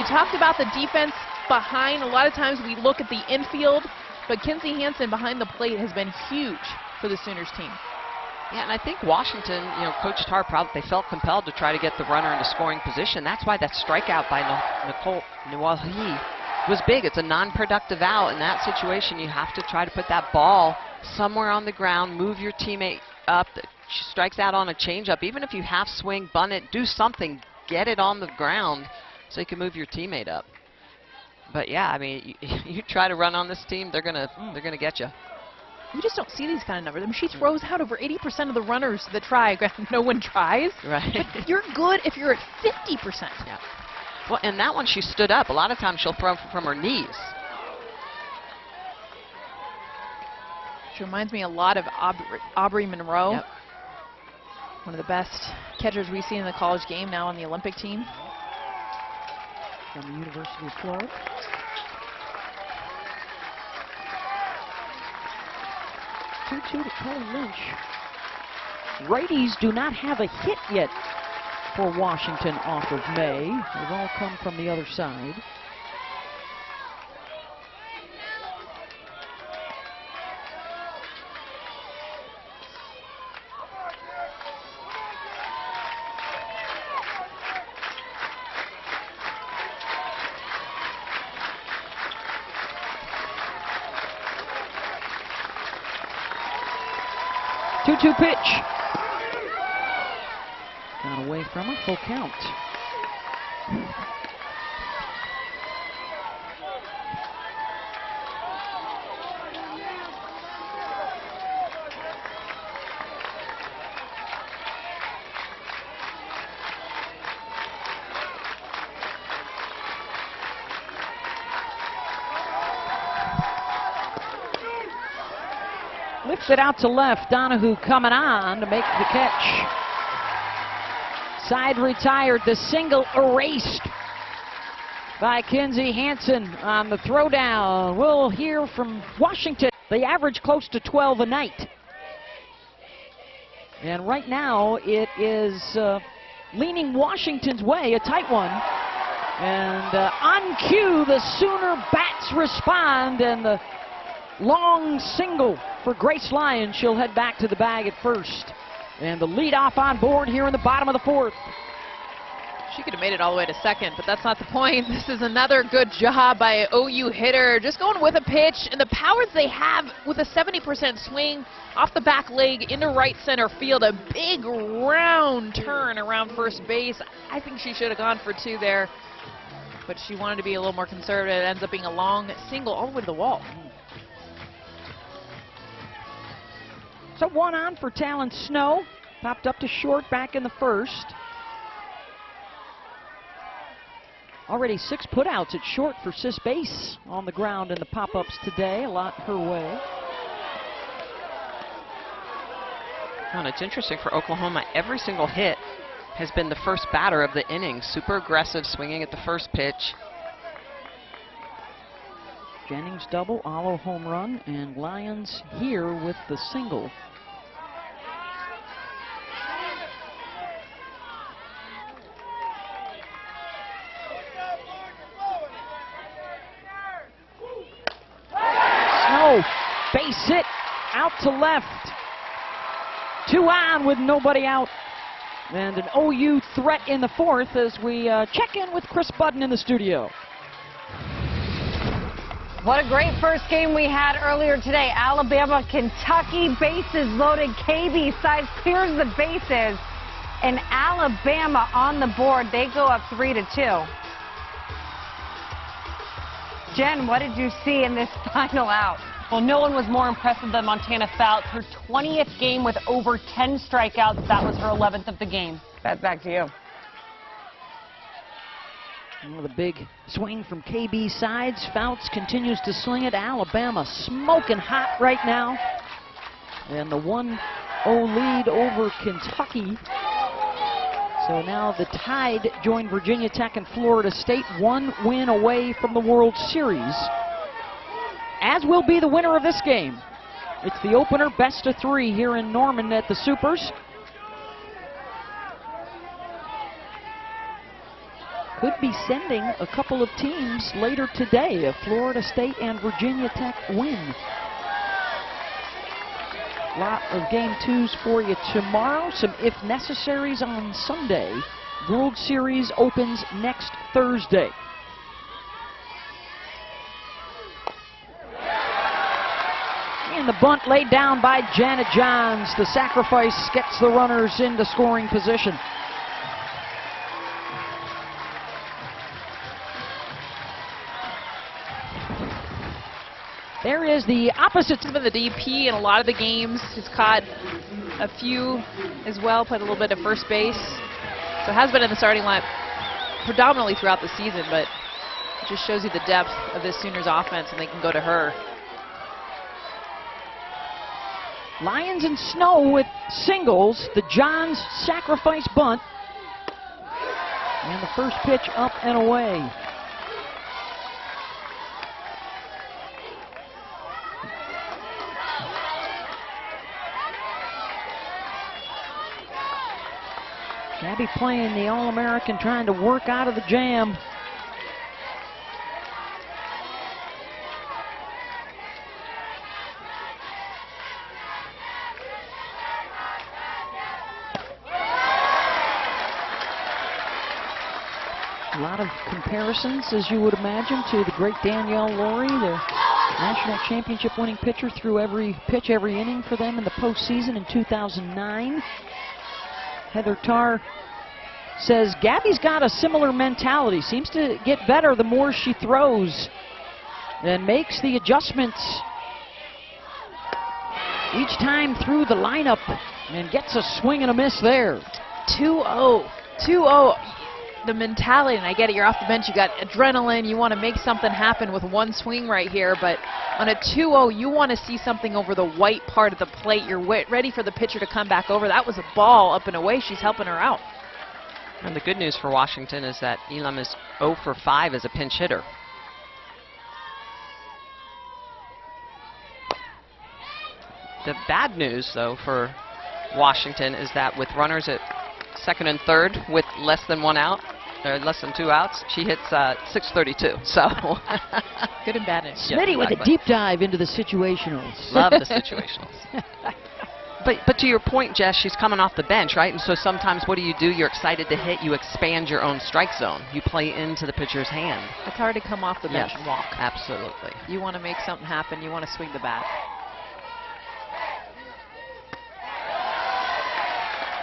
You talked about the defense behind. A lot of times we look at the infield, but Kinzie Hansen behind the plate has been huge for the Sooners team. Yeah, and I think Washington, Coach Tarr probably felt compelled to try to get the runner in a scoring position. That's why that strikeout by Nicole Nouahi was big. It's a non-productive out. In that situation, you have to try to put that ball somewhere on the ground, move your teammate up. She strikes out on a changeup. Even if you half swing, bunt it, do something, get it on the ground so you can move your teammate up. But yeah, I mean, you try to run on this team, they're gonna get you. You just don't see these kind of numbers. I mean, she throws out over 80% of the runners that try. No one tries. Right. But you're good if you're at 50%. Yeah. Well, and that one she stood up. A lot of times she'll throw from her knees. She reminds me a lot of Aubrey Monroe. Yep. One of the best catchers we've seen in the college game, now on the Olympic team. From the University of Florida. 2-2 to Kelly Lynch. Righties do not have a hit yet for Washington off of May. They've all come from the other side. Two pitch. Got away from her, full count. Lifts it out to left. Donahue coming on to make the catch. Side retired. The single erased by Kinzie Hansen on the throwdown. We'll hear from Washington. They average close to 12 a night. And right now it is leaning Washington's way, a tight one. And on cue, the Sooner bats respond, and the long single for Grace Lyons. She'll head back to the bag at first. And the leadoff on board here in the bottom of the 4th. She could have made it all the way to second, but that's not the point. This is another good job by an OU hitter. Just going with a pitch, and the powers they have with a 70% swing off the back leg into right center field. A big round turn around first base. I think she should have gone for 2 there. but she wanted to be a little more conservative. It ends up being a long single all the way to the wall. So 1 on for Talon Snow. Popped up to short back in the first. Already 6 putouts at short for Sis Bates on the ground in the pop-ups today. A lot her way. And it's interesting for Oklahoma, every single hit has been the first batter of the inning. Super aggressive, swinging at the first pitch. Jennings double, Allo home run, and Lyons here with the single. Snow, base hit, out to left. 2 on with nobody out. And an OU threat in the fourth as we check in with Chris Budden in the studio. What a great first game we had earlier today. Alabama, Kentucky, bases loaded. KB size clears the bases. And Alabama on the board. They go up 3-2. Jen, what did you see in this final out? Well, no one was more impressive than Montana Fouts. Her 20th game with over 10 strikeouts. That was her 11th of the game. Back to you. Well, the big swing from KB sides. Fouts continues to sling it. Alabama smoking hot right now. And the 1-0 lead over Kentucky. So now the Tide join Virginia Tech and Florida State, 1 win away from the World Series. As will be the winner of this game. It's the opener, best of 3 here in Norman at the Supers. Could be sending a couple of teams later today, a Florida State and Virginia Tech win. Lot of game 2s for you tomorrow, some if necessaries on Sunday. World Series opens next Thursday. And the bunt laid down by Janet Johns. The sacrifice gets the runners into scoring position. There is the opposite. He's been the DP in a lot of the games. He's caught a few as well, played a little bit at first base. So has been in the starting line predominantly throughout the season, but it just shows you the depth of this Sooners offense, and they can go to her. Lyons and Snow with singles. The Johns sacrifice bunt. And the first pitch up and away. Gabby playing the All-American, trying to work out of the jam. A lot of comparisons, as you would imagine, to the great Danielle Laurie, the national championship winning pitcher, threw every pitch, every inning for them in the postseason in 2009. Heather Tarr says Gabby's got a similar mentality, seems to get better the more she throws and makes the adjustments each time through the lineup and gets a swing and a miss there. 2-0. 2-0. The mentality, and I get it, you're off the bench, you got adrenaline, you want to make something happen with one swing right here, but on a 2-0, you want to see something over the white part of the plate. You're ready for the pitcher to come back over. That was a ball up and away. She's helping her out. And the good news for Washington is that Elam is 0 for 5 as a pinch hitter. The bad news, though, for Washington is that with runners at second and third with less than 1 out, or less than 2 outs, she hits 632. So good and bad news. Smitty with a deep dive into the situationals. Love the situationals. But to your point, Jess, she's coming off the bench, right? And so sometimes what do? You're excited to hit. You expand your own strike zone. You play into the pitcher's hand. It's hard to come off the bench and walk. Absolutely. You want to make something happen. You want to swing the bat.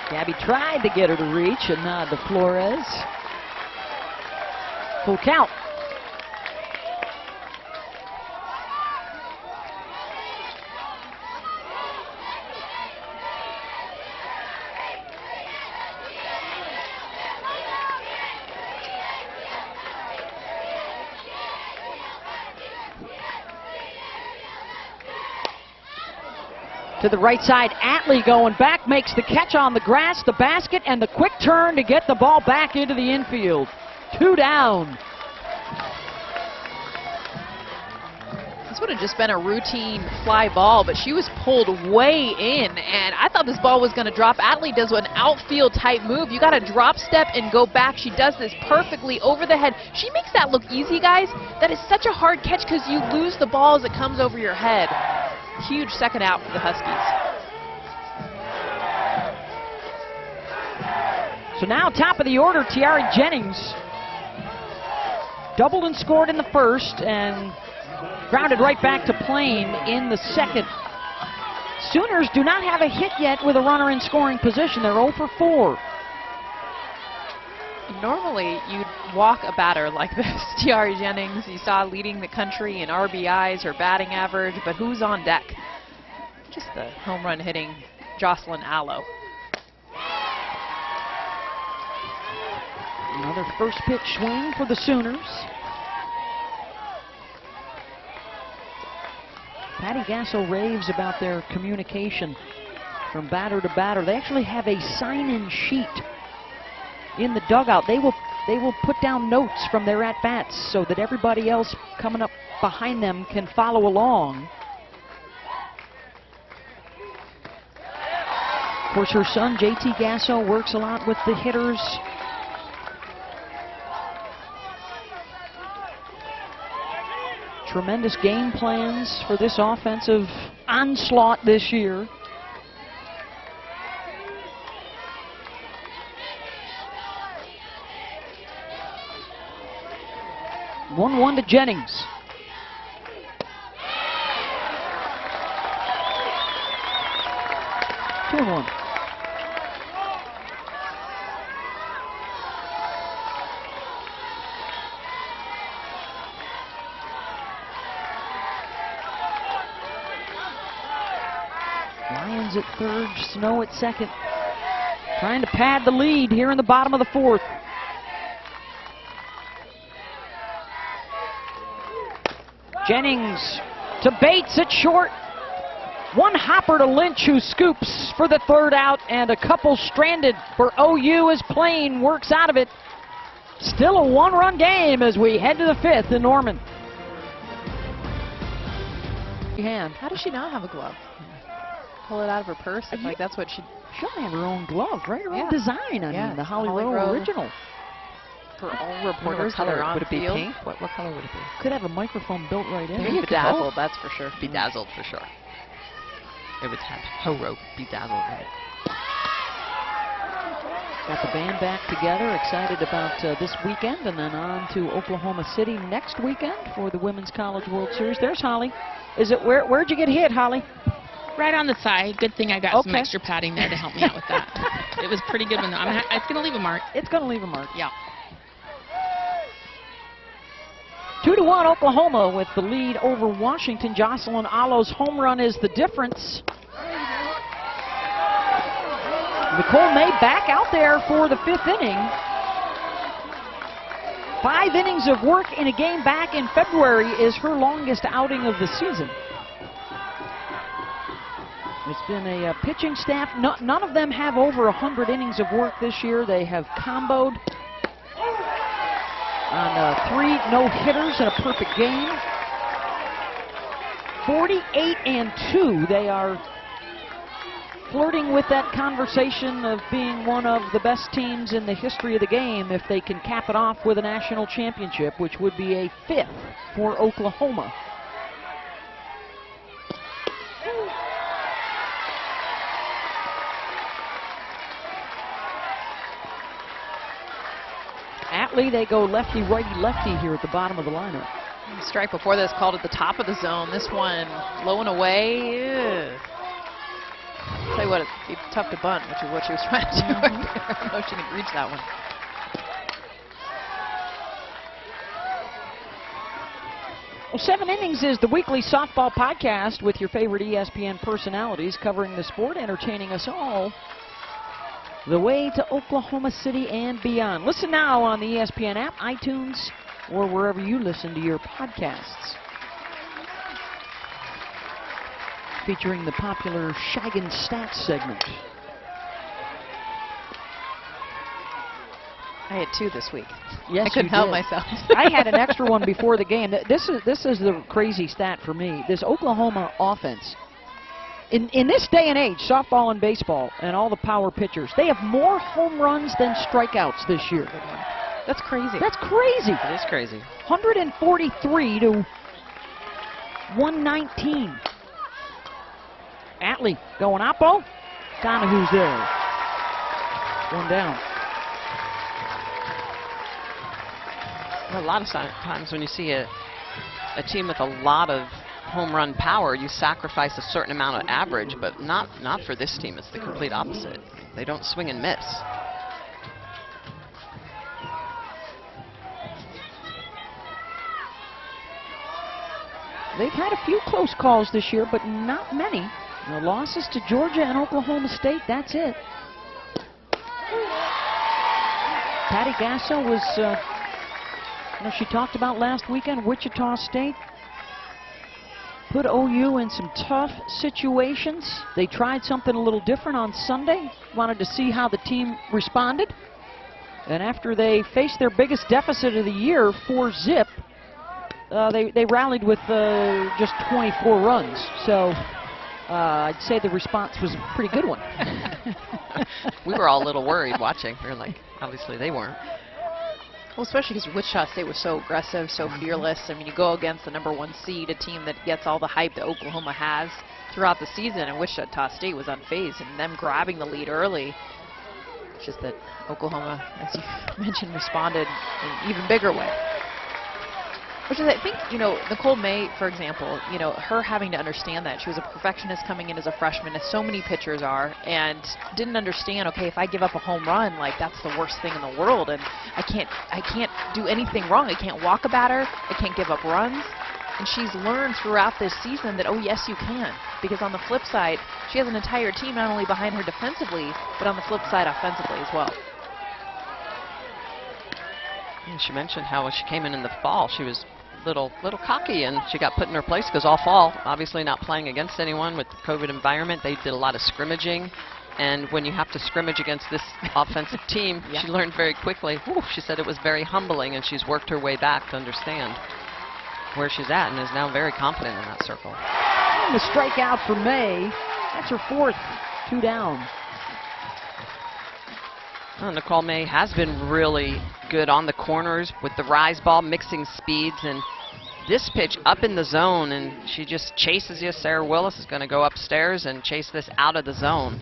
Gabby tried to get her to reach, a nod to Flores. Full count. To the right side, Atlee going back, makes the catch on the grass, the basket, and the quick turn to get the ball back into the infield. 2 down. This would have just been a routine fly ball, but she was pulled way in, and I thought this ball was going to drop. Atlee does an outfield type move. You got to drop step and go back. She does this perfectly over the head. She makes that look easy, guys. That is such a hard catch because you lose the ball as it comes over your head. Huge second out for the Huskies. So now top of the order, Tiara Jennings. Doubled and scored in the first and grounded right back to Plain in the second. Sooners do not have a hit yet with a runner in scoring position. They're 0 for 4. Normally, you'd walk a batter like this. Tiara Jennings, you saw leading the country in RBIs or batting average, but who's on deck? Just the home run hitting Jocelyn Allo. Another first pitch swing for the Sooners. Patty Gasso raves about their communication from batter to batter. They actually have a sign-in sheet in the dugout. They will put down notes from their at-bats so that everybody else coming up behind them can follow along. Of course, her son, JT Gasso, works a lot with the hitters. Tremendous game plans for this offensive onslaught this year. One to Jennings. Two and one. Lions at third, Snow at second. Trying to pad the lead here in the bottom of the fourth. Jennings to Bates at short. One hopper to Lynch, who scoops for the third out, and a couple stranded for OU as Plain works out of it. Still a one-run game as we head to the fifth in Norman. How does she not have a glove? Pull it out of her purse? Like that's what she... She'll have her own glove, right? Her own Yeah. design. I mean, the Holly Rowe original. For all reporters that are on would it be field. pink? What color would it be? Could have a microphone built right in. Maybe bedazzled, that's for sure. Bedazzled for sure. It would have Horo bedazzled in it. Got the band back together, excited about this weekend, and then on to Oklahoma City next weekend for the Women's College World Series. There's Holly. Is it where'd you get hit, Holly? Right on the side. Good thing I got some Okay. extra padding there to help me out with that. It was pretty good one, though. It's going to leave a mark. It's going to leave a mark. Yeah. 2-1 Oklahoma with the lead over Washington. Jocelyn Allo's home run is the difference. Nicole May back out there for the fifth inning. 5 innings of work in a game back in February is her longest outing of the season. It's been a pitching staff. None of them have over 100 innings of work this year. They have comboed on 3 no-hitters in a perfect game. 48-2. They are flirting with that conversation of being one of the best teams in the history of the game if they can cap it off with a national championship, which would be a 5th for Oklahoma. Atlee, they go lefty, righty, lefty here at the bottom of the lineup. Strike before this called at the top of the zone. This one low and away. Ugh. Tell you what, it'd be tough to bunt, which is what she was trying to do right there. I don't know if she could reach that one. Well, 7 Innings is the weekly softball podcast with your favorite ESPN personalities covering the sport, entertaining us all the way to Oklahoma City and beyond. Listen now on the ESPN app, iTunes, or wherever you listen to your podcasts. featuring the popular Shaggin' Stats segment. I had 2 this week. Yes, I couldn't you help did. myself. I had an extra one before the game. This is the crazy stat for me. This Oklahoma offense, in this day and age, softball and baseball, and all the power pitchers, they have more home runs than strikeouts this year. That's crazy. That's crazy. It is crazy. 143 to 119. Atlee going oppo. Donahue's there. One down. A lot of times when you see a team with a lot of home run power, you sacrifice a certain amount of average, but not for this team. It's the complete opposite. They don't swing and miss. They've had a few close calls this year, but not many. The losses to Georgia and Oklahoma State, that's it. Patty Gasso was, she talked about last weekend, Wichita State put OU in some tough situations. They tried something a little different on Sunday, wanted to see how the team responded. And after they faced their biggest deficit of the year, 4-0, they rallied with just 24 runs. So I'd say the response was a pretty good one. We were all a little worried watching. We were like, obviously they weren't. Well, especially because Wichita State was so aggressive, so fearless. I mean, you go against the #1 seed, a team that gets all the hype that Oklahoma has throughout the season, and Wichita State was unfazed, and them grabbing the lead early. It's just that Oklahoma, as you mentioned, responded in an even bigger way. Which is, I think, Nicole May, for example, her having to understand that. She was a perfectionist coming in as a freshman, as so many pitchers are, and didn't understand, okay, if I give up a home run, like, that's the worst thing in the world, and I can't do anything wrong. I can't walk a batter. I can't give up runs. And she's learned throughout this season that, oh, yes, you can. Because on the flip side, she has an entire team not only behind her defensively, but on the flip side offensively as well. And she mentioned how when she came in the fall, she was little cocky, and she got put in her place because all fall, obviously not playing against anyone with the COVID environment, they did a lot of scrimmaging, and when you have to scrimmage against this offensive team, she learned very quickly. She said it was very humbling, and she's worked her way back to understand where she's at, and is now very confident in that circle. And the strikeout for May. That's her 4th. 2 down. Well, Nicole May has been really good on the corners with the rise ball, mixing speeds, and this pitch up in the zone, and she just chases you. Sarah Willis is going to go upstairs and chase this out of the zone.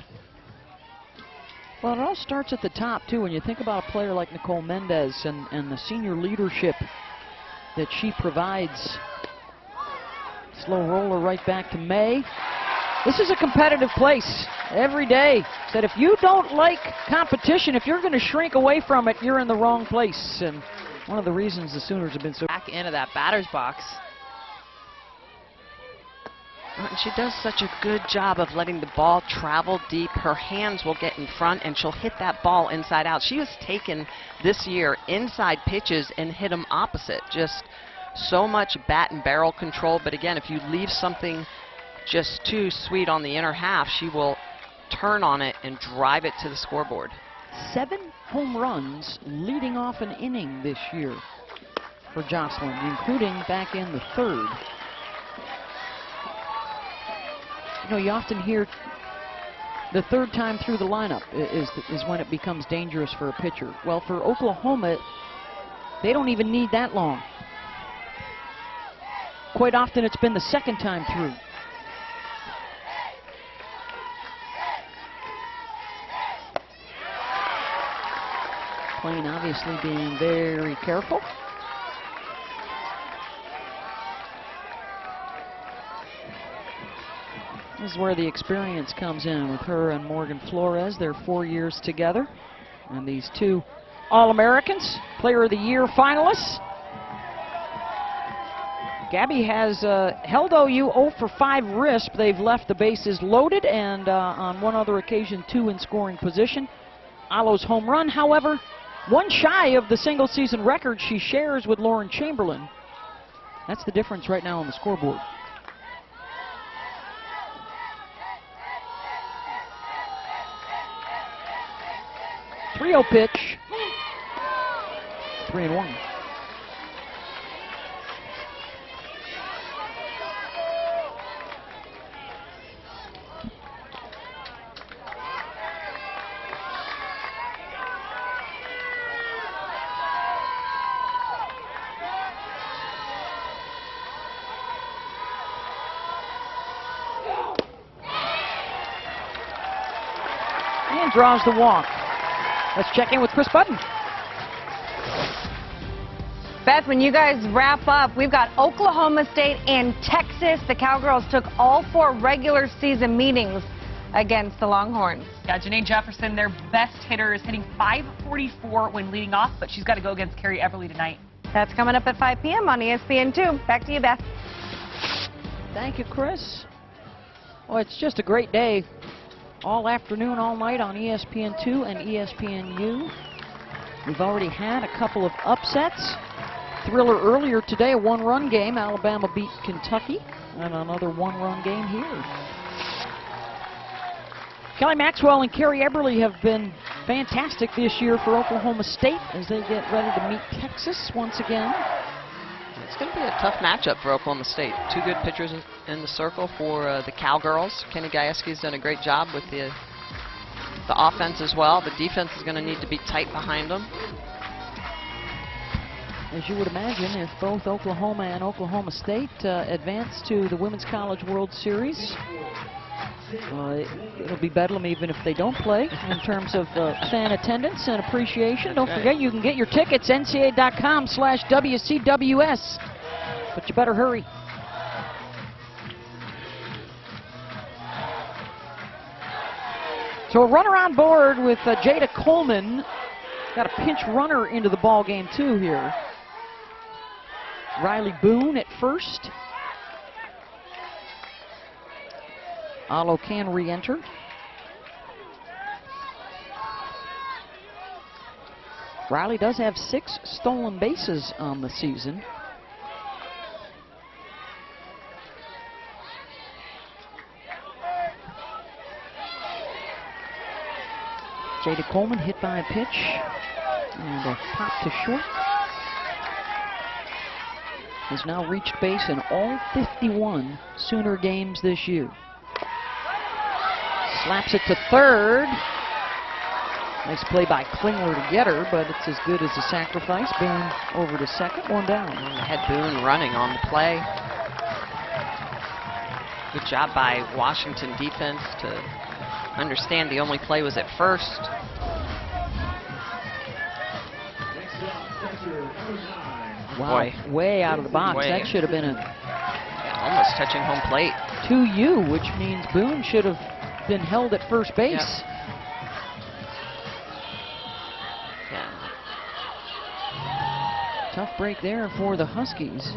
Well, it all starts at the top, too, when you think about a player like Nicole Mendez and the senior leadership that she provides. Slow roller right back to May. This is a competitive place every day. Said if you don't like competition, if you're going to shrink away from it, you're in the wrong place. And one of the reasons the Sooners have been so Back into that batter's box. And she does such a good job of letting the ball travel deep. Her hands will get in front, and she'll hit that ball inside out. She has taken this year inside pitches and hit them opposite. Just so much bat and barrel control. But again, if you leave something just too sweet on the inner half, she will turn on it and drive it to the scoreboard. 7 home runs leading off an inning this year for Jocelyn, including back in the 3rd. You often hear the 3rd time through the lineup is when it becomes dangerous for a pitcher. Well, for Oklahoma, they don't even need that long. Quite often it's been the 2nd time through. Plain obviously being very careful. This is where the experience comes in with her and Morgan Flores. They're 4 years together. And these 2 All-Americans, Player of the Year finalists. Gabby has held OU 0 for 5 wrist. They've left the bases loaded, and on one other occasion, 2 in scoring position. Alo's home run, however, 1 shy of the single-season record she shares with Lauren Chamberlain. That's the difference right now on the scoreboard. 3-0 pitch. 3-1. And draws the walk. Let's check in with Chris Budden. Beth, when you guys wrap up, we've got Oklahoma State and Texas. The Cowgirls took all 4 regular season meetings against the Longhorns. Yeah, Janae Jefferson, their best hitter, is hitting .544 when leading off, but she's got to go against Carrie Everly tonight. That's coming up at 5 p.m. on ESPN2. Back to you, Beth. Thank you, Chris. Well, it's just a great day. All afternoon, all night on ESPN2 and ESPNU. We've already had a couple of upsets. Thriller earlier today, a 1-run game. Alabama beat Kentucky, and another 1-run game here. Kelly Maxwell and Carrie Everly have been fantastic this year for Oklahoma State as they get ready to meet Texas once again. It's going to be a tough matchup for Oklahoma State. 2 good pitchers in the circle for the Cowgirls. Kenny Gajewski's done a great job with the offense as well. The defense is going to need to be tight behind them. As you would imagine, if both Oklahoma and Oklahoma State advance to the Women's College World Series, it'll be bedlam even if they don't play in terms of fan attendance and appreciation. Don't forget, you can get your tickets, NCAA.com/WCWS. But you better hurry. So a runner on board with Jada Coleman. Got a pinch runner into the ball game too here. Riley Boone at first. Alo can re-enter. Riley does have 6 stolen bases on the season. Jada Coleman hit by a pitch and a pop to short. Has now reached base in all 51 Sooner games this year. Slaps it to third. Nice play by Klingler to get her, but it's as good as a sacrifice. Boone over to second, 1 down. Had Boone running on the play. Good job by Washington defense to understand the only play was at first. Wow, Boy. way out of the box. Way. That should have been a Almost touching home plate. 2U, which means Boone should have been held at first base. Yeah. Tough break there for the Huskies.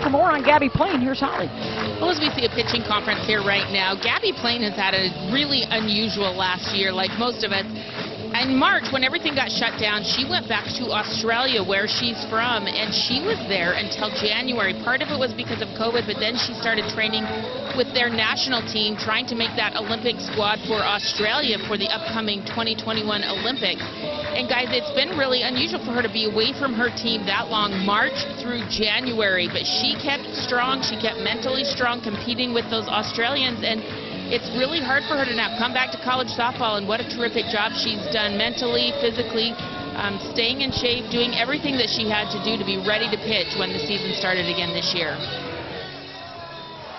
For more on Gabby Plain, here's Holly. Well, as we see a pitching conference here right now, Gabby Plain has had a really unusual last year, like most of us. In March, when everything got shut down, she went back to Australia, where she's from, and she was there until January. Part of it was because of COVID, but then she started training with their national team, trying to make that Olympic squad for Australia for the upcoming 2021 Olympics. And guys, it's been really unusual for her to be away from her team that long, March through January, but she kept strong, she kept mentally strong, competing with those Australians, and it's really hard for her to now come back to college softball, and what a terrific job she's done mentally, physically, staying in shape, doing everything that she had to do to be ready to pitch when the season started again this year.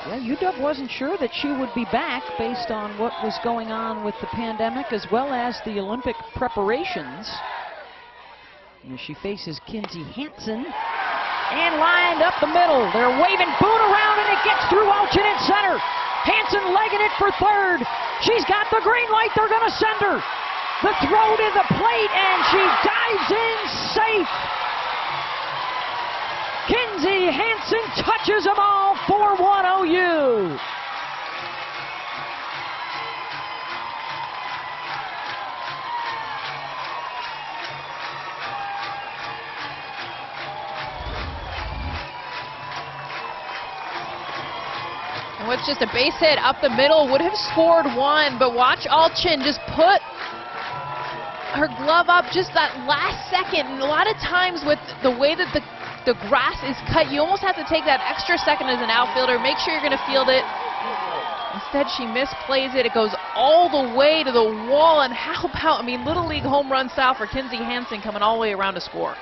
Yeah, UW wasn't sure that she would be back based on what was going on with the pandemic as well as the Olympic preparations. And she faces Kinsey Hansen and lined up the middle. They're waving Boone around and it gets through alternate center. Hansen legging it for third. She's got the green light. They're going to send her. The throw to the plate and she dives in safe. Kinsey Hansen touches them all, 4-1 OU. With just a base hit up the middle, would have scored one, but watch Alchin just put her glove up just that last second. And a lot of times with the way that the grass is cut, you almost have to take that extra second as an outfielder, make sure you're going to field it. Instead, she misplays it. It goes all the way to the wall, and how about, I mean, Little League home run style for Kinzie Hansen coming all the way around to score.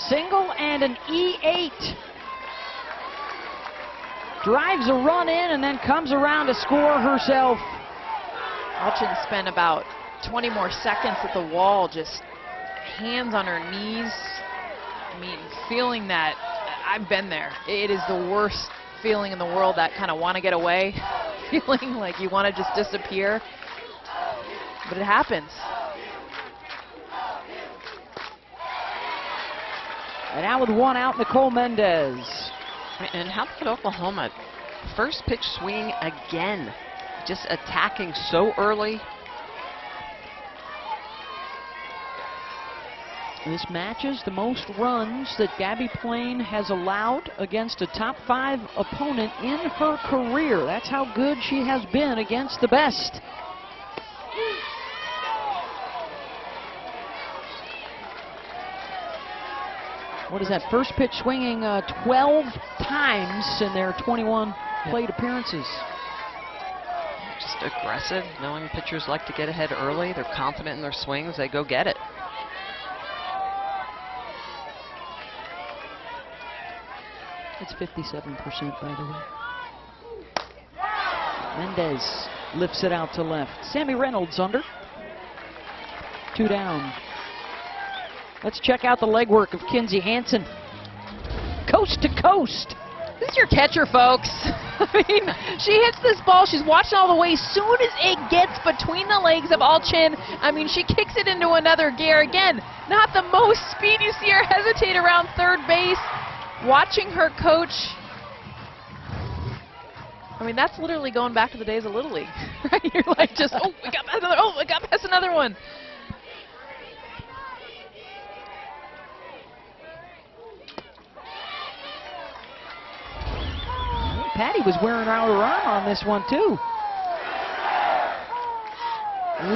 Single and an E8. Drives a run in and then comes around to score herself. Alchin spent about 20 more seconds at the wall, just hands on her knees. I mean, feeling that, I've been there. It is the worst feeling in the world, that kind of want to get away, feeling like you want to just disappear. But it happens. And now with one out, Nicole Mendez. And how about Oklahoma? First pitch swinging again. Just attacking so early. This matches the most runs that Gabby Plain has allowed against a top 5 opponent in her career. That's how good she has been against the best. What is that? First pitch swinging 12 times in their 21 plate appearances. Just aggressive, knowing pitchers like to get ahead early. They're confident in their swings. They go get it. It's 57%, by the way. Mendez lifts it out to left. Sammy Reynolds under. 2 down. Let's check out the legwork of Kinzie Hansen. Coast to coast. This is your catcher, folks. I mean, she hits this ball, she's watching all the way. As soon as it gets between the legs of Alchin, I mean, she kicks it into another gear. Again, not the most speed. You see her hesitate around third base. Watching her coach, I mean, that's literally going back to the days of Little League, right? You're like, just, oh, we got past another, oh, we got past another one. Patty was wearing out her arm on this one, too.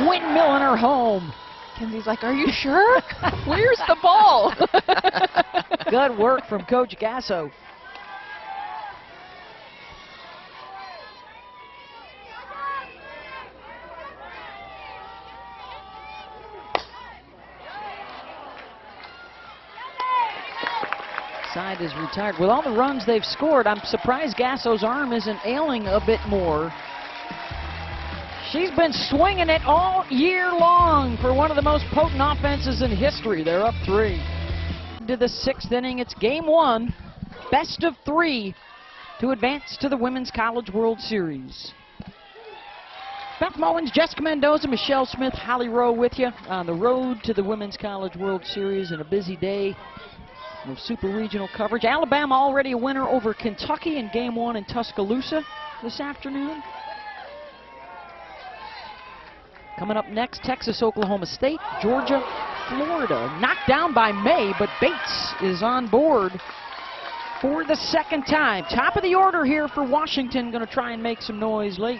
Windmill in her home. Kinzie's like, are you sure? Where's the ball? Good work from Coach Gasso. Side is retired. With all the runs they've scored, I'm surprised Gasso's arm isn't ailing a bit more. She's been swinging it all year long for one of the most potent offenses in history. They're up 3. To the 6th inning, it's game 1, best of 3 to advance to the Women's College World Series. Beth Mullins, Jessica Mendoza, Michelle Smith, Holly Rowe with you on the road to the Women's College World Series and a busy day of super regional coverage. Alabama already a winner over Kentucky in game 1 in Tuscaloosa this afternoon. Coming up next, Texas, Oklahoma State, Georgia, Florida. Knocked down by May, but Bates is on board for the 2nd time. Top of the order here for Washington, going to try and make some noise late.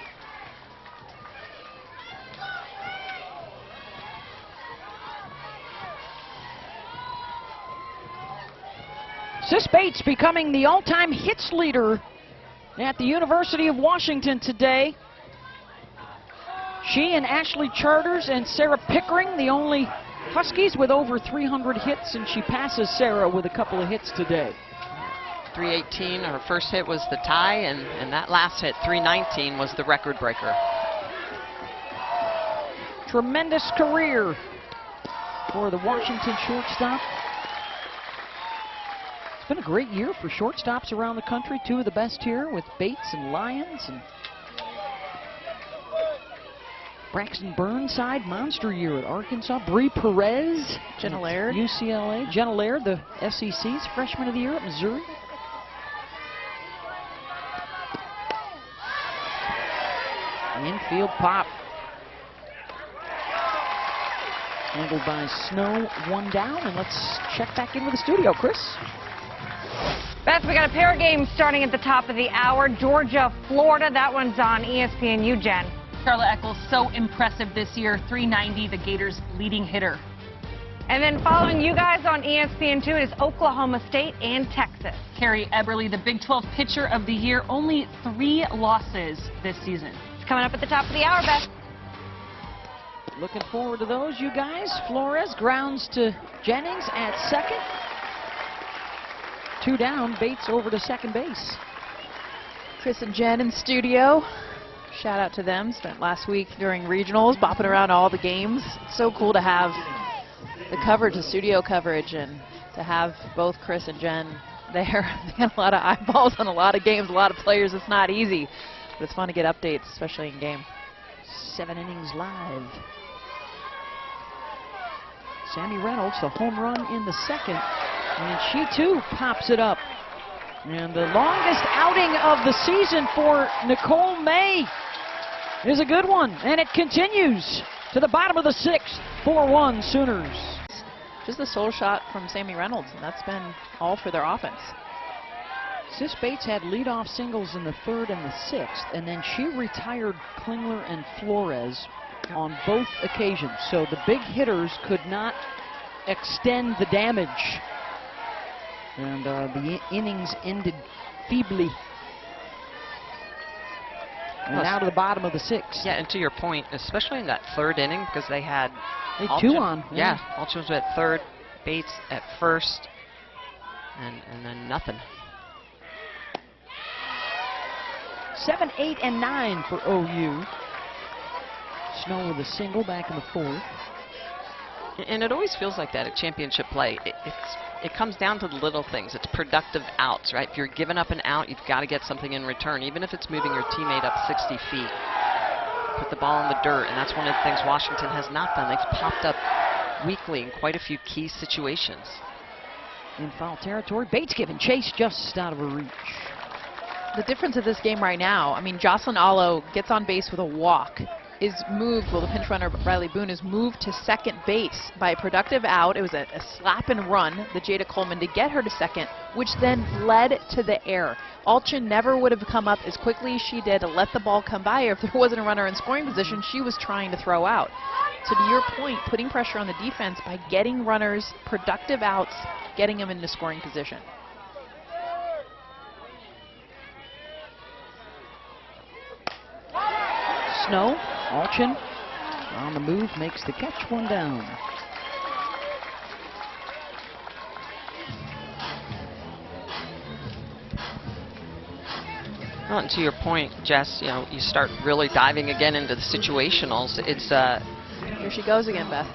Sis Bates becoming the all-time hits leader at the University of Washington today. She and Ashley Charters and Sarah Pickering, the only Huskies with over 300 hits, and she passes Sarah with a couple of hits today. 318, her first hit was the tie, and that last hit, 319, was the record breaker. Tremendous career for the Washington shortstop. It's been a great year for shortstops around the country. 2 of the best here with Bates and Lyons, and Braxton Burnside, monster year at Arkansas. Bree Perez, Jenna Laird, UCLA. Jenna Laird, the SEC's freshman of the year at Missouri. Infield pop. Handled by Snow, 1 down, and let's check back in with the studio, Chris. Beth, we got a pair of games starting at the top of the hour. Georgia, Florida. That one's on ESPNU, Jen. Charlotte Eccles, so impressive this year. 390, the Gators' leading hitter. And then following you guys on ESPN2 is Oklahoma State and Texas. Carrie Eberly, the Big 12 pitcher of the year, only 3 losses this season. It's coming up at the top of the hour, Beth. Looking forward to those, you guys. Flores grounds to Jennings at second. 2 down, Bates over to second base. Chris and Jen in studio. Shout out to them. Spent last week during regionals bopping around all the games. It's so cool to have the coverage, the studio coverage, and to have both Chris and Jen there. They had a lot of eyeballs on a lot of games, a lot of players. It's not easy, but it's fun to get updates, especially in game. 7 innings live. Sammy Reynolds, the home run in the second, and she too pops it up. And the longest outing of the season for Nicole May is a good one, and it continues to the bottom of the 6th, 4-1 Sooners. Just the sole shot from Sammy Reynolds, and that's been all for their offense. Sis Bates had leadoff singles in the 3rd and the 6th, and then she retired Klingler and Flores on both occasions. So the big hitters could not extend the damage. And the innings ended feebly. And now to the bottom of the 6th. Yeah, and to your point, especially in that 3rd inning, because they had They had 2 on. Yeah, Alchins at 3rd, Bates at 1st, and then nothing. 7, 8, and 9 for OU. Snow with a single back in the 4th. And it always feels like that at championship play. It comes down to the little things. It's productive outs, right? If you're giving up an out, you've got to get something in return, even if it's moving your teammate up 60 feet. Put the ball in the dirt, and that's one of the things Washington has not done. They've popped up weakly in quite a few key situations. In foul territory, Bates giving chase just out of her reach. The difference of this game right now, I mean, Jocelyn Allo gets on base with a walk, is moved, well, the pinch runner Riley Boone is moved to second base by a productive out. It was a slap and run that Jada Coleman to get her to second, which then led to the error. Alchin never would have come up as quickly as she did to let the ball come by her if there wasn't a runner in scoring position she was trying to throw out. So to your point, putting pressure on the defense by getting runners productive outs, getting them into scoring position. Snow, Alchin on the move, makes the catch, 1 down. Well, and to your point, Jess, you know, you start really diving again into the situationals. It's Here she goes again, Beth.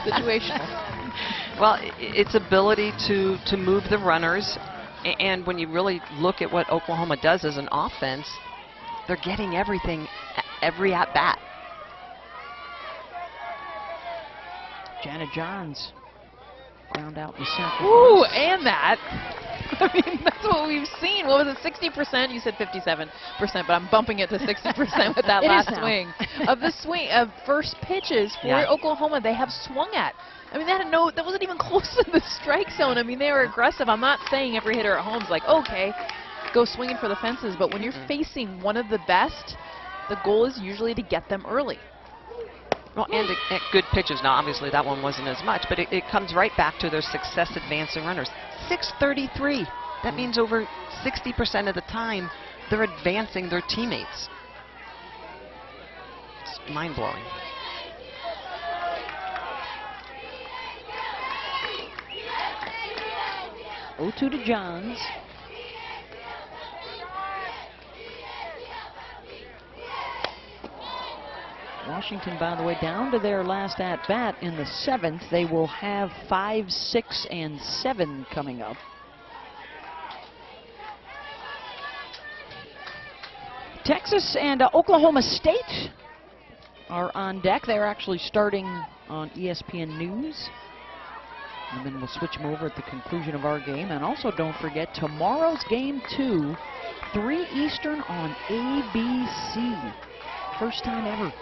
Situational. Well, its ability to move the runners, and when you really look at what Oklahoma does as an offense, they're getting everything, every at-bat. Janet Johns ground out in center. Ooh, and that. I mean, that's what we've seen. What was it, 60%? You said 57%, but I'm bumping it to 60% with that last swing. Of the swing of first pitches for Oklahoma, they have swung at. I mean, that wasn't even close to the strike zone. I mean, they were aggressive. I'm not saying every hitter at home is like, okay, go swinging for the fences, but when you're facing one of the best, the goal is usually to get them early. Well, and at good pitches. Now, obviously, that one wasn't as much, but it comes right back to their success advancing runners. 633. That means over 60% of the time, they're advancing their teammates. It's mind-blowing. O2 to Johns. Washington, by the way, down to their last at-bat in the 7th. They will have 5, 6, and 7 coming up. Texas and Oklahoma State are on deck. They're actually starting on ESPN News. And then we'll switch them over at the conclusion of our game. And also don't forget tomorrow's game 2, 3 Eastern on ABC. First time ever.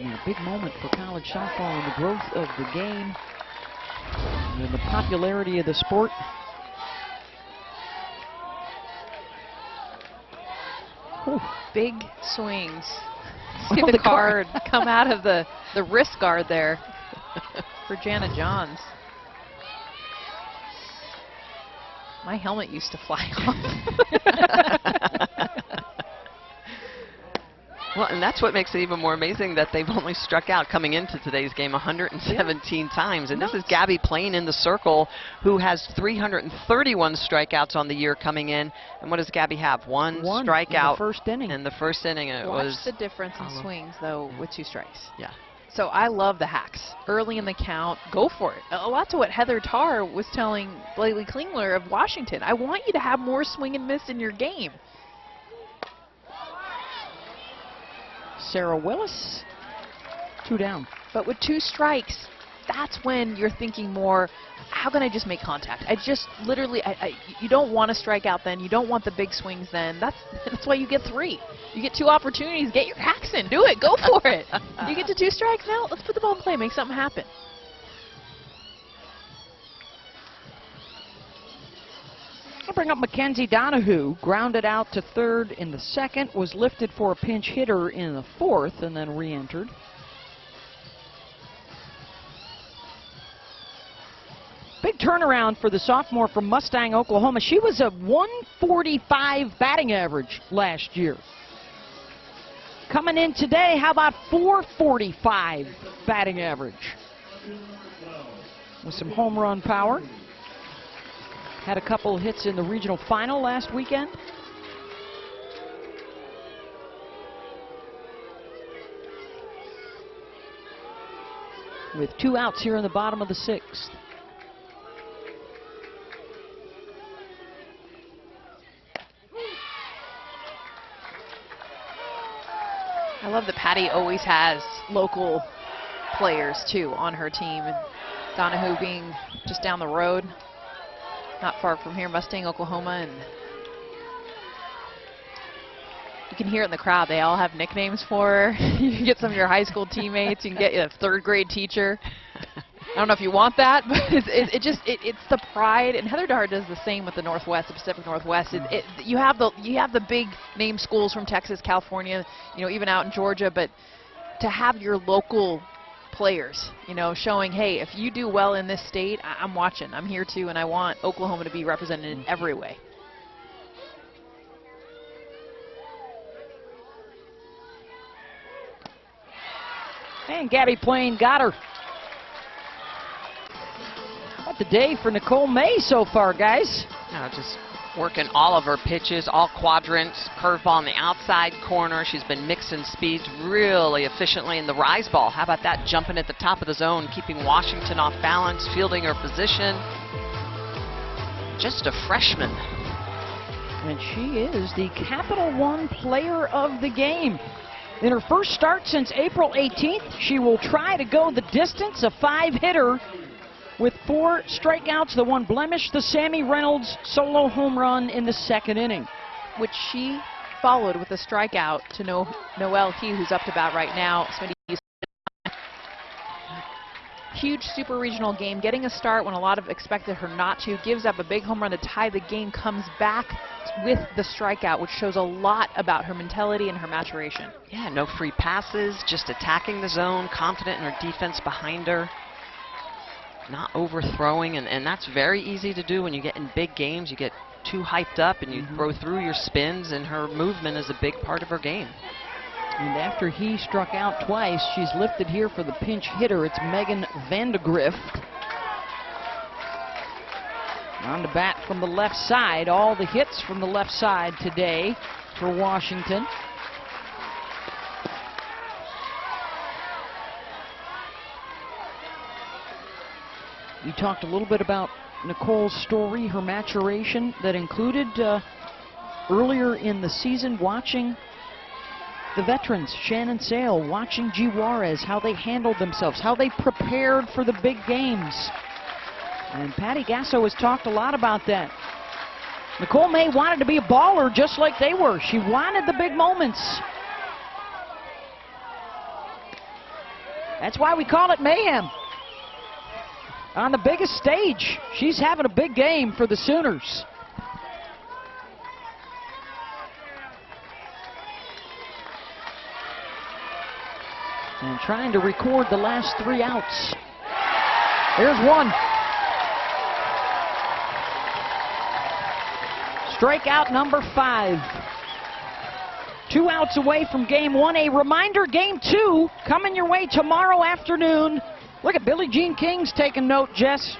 And a big moment for college softball and the growth of the game and the popularity of the sport. Ooh, big swings. See the card come out of the wrist guard there for Jana Johns. My helmet used to fly off. Well, and that's what makes it even more amazing that they've only struck out coming into today's game 117 times. And this is Gabby playing in the circle, who has 331 strikeouts on the year coming in. And what does Gabby have? One strikeout in the first inning. In the first inning, it Watch was the difference in swings, though, with 2 strikes. Yeah. So I love the hacks. Early in the count, go for it. A lot to what Heather Tarr was telling Blakely Klingler of Washington. I want you to have more swing and miss in your game. Sarah Willis, 2 down. But with 2 strikes, that's when you're thinking more, how can I just make contact? I just literally, you don't want to strike out then. You don't want the big swings then. That's why you get 3. You get 2 opportunities. Get your hacks in. Do it. Go for it. You get to 2 strikes now. Let's put the ball in play. Make something happen. I'll bring up Mackenzie Donahue, grounded out to third in the second, was lifted for a pinch hitter in the fourth, and then re-entered. Big turnaround for the sophomore from Mustang, Oklahoma. She was a 145 batting average last year. Coming in today, how about 445 batting average? With some home run power. Had a couple hits in the regional final last weekend. With 2 outs here in the bottom of the 6th. I love that Patty always has local players, too, on her team. And Donahue being just down the road. Not far from here, Mustang, Oklahoma, and you can hear it in the crowd. They all have nicknames for her. You can get some of your high school teammates. You can get a 3rd grade teacher. I don't know if you want that, but it's the pride. And Heather Tarr does the same with the Northwest, the Pacific Northwest. You have the big name schools from Texas, California, you know, even out in Georgia, but to have your local players, you know, showing, hey, if you do well in this state, I'm watching. I'm here too, and I want Oklahoma to be represented in every way. And Gabby Plain got her. What the day for Nicole May so far, guys? Just working all of her pitches, all quadrants, curveball on the outside corner. She's been mixing speeds really efficiently in the rise ball. How about that, jumping at the top of the zone, keeping Washington off balance, fielding her position. Just a freshman. And she is the Capital One Player of the Game. In her first start since April 18th, she will try to go the distance, a 5-hitter with 4 strikeouts, the 1 blemish, the Sammy Reynolds solo home run in the 2nd inning. Which she followed with a strikeout to Noelle Hugh, who's up to bat right now. Huge super regional game, getting a start when a lot of expected her not to, gives up a big home run to tie the game, comes back with the strikeout, which shows a lot about her mentality and her maturation. Yeah, no free passes, just attacking the zone, confident in her defense behind her. Not overthrowing, and that's very easy to do when you get in big games. You get too hyped up and you throw through your spins, and her movement is a big part of her game. And after he struck out twice, she's lifted here for the pinch hitter. It's Megan Vandegrift. On the bat from the left side. All the hits from the left side today for Washington. You talked a little bit about Nicole's story, her maturation that included earlier in the season watching the veterans, Shannon Sale, watching G. Juarez, how they handled themselves, how they prepared for the big games. And Patty Gasso has talked a lot about that. Nicole May wanted to be a baller just like they were. She wanted the big moments. That's why we call it mayhem. On the biggest stage, she's having a big game for the Sooners. And trying to record the last 3 outs. There's one. Strikeout number 5. 2 outs away from game 1. A reminder, game 2 coming your way tomorrow afternoon. Look at Billie Jean King's taking note, Jess.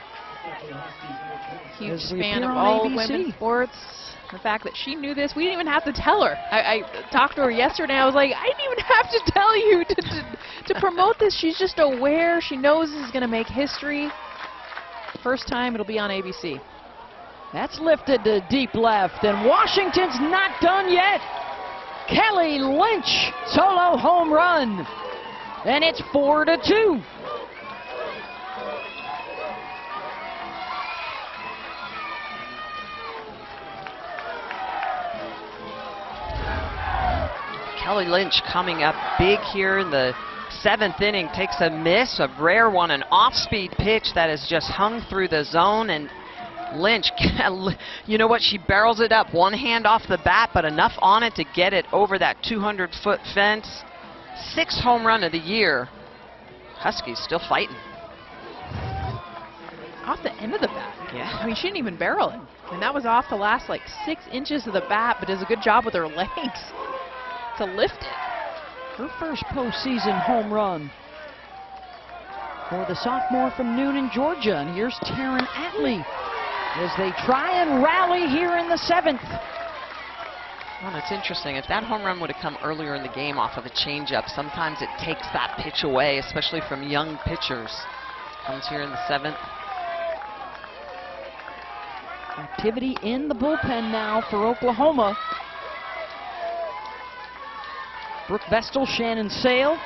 Huge As we fan appear of on all ABC. women's sports. The fact that she knew this, we didn't even have to tell her. I talked to her yesterday. I was like, I didn't even have to tell you to promote this. She's just aware. She knows this is going to make history. First time it'll be on ABC. That's lifted to deep left, and Washington's not done yet. Kelly Lynch, solo home run, and it's 4-2. Kelly Lynch coming up big here in the 7th inning, takes a miss, a rare one, an off-speed pitch that has just hung through the zone, and Lynch, you know what, she barrels it up, one hand off the bat, but enough on it to get it over that 200-foot fence. 6th home run of the year. Huskies still fighting. Off the end of the bat. Yeah. I mean, she didn't even barrel it. And that was off the last, like, 6 inches of the bat, but does a good job with her legs to lift it. Her first postseason home run for the sophomore from Noonan, Georgia. And here's Taryn Atlee as they try and rally here in the 7th. Well, it's interesting. If that home run would have come earlier in the game off of a changeup, sometimes it takes that pitch away, especially from young pitchers. Comes here in the 7th. Activity in the bullpen now for Oklahoma. Brooke Vestal, Shannon Sale.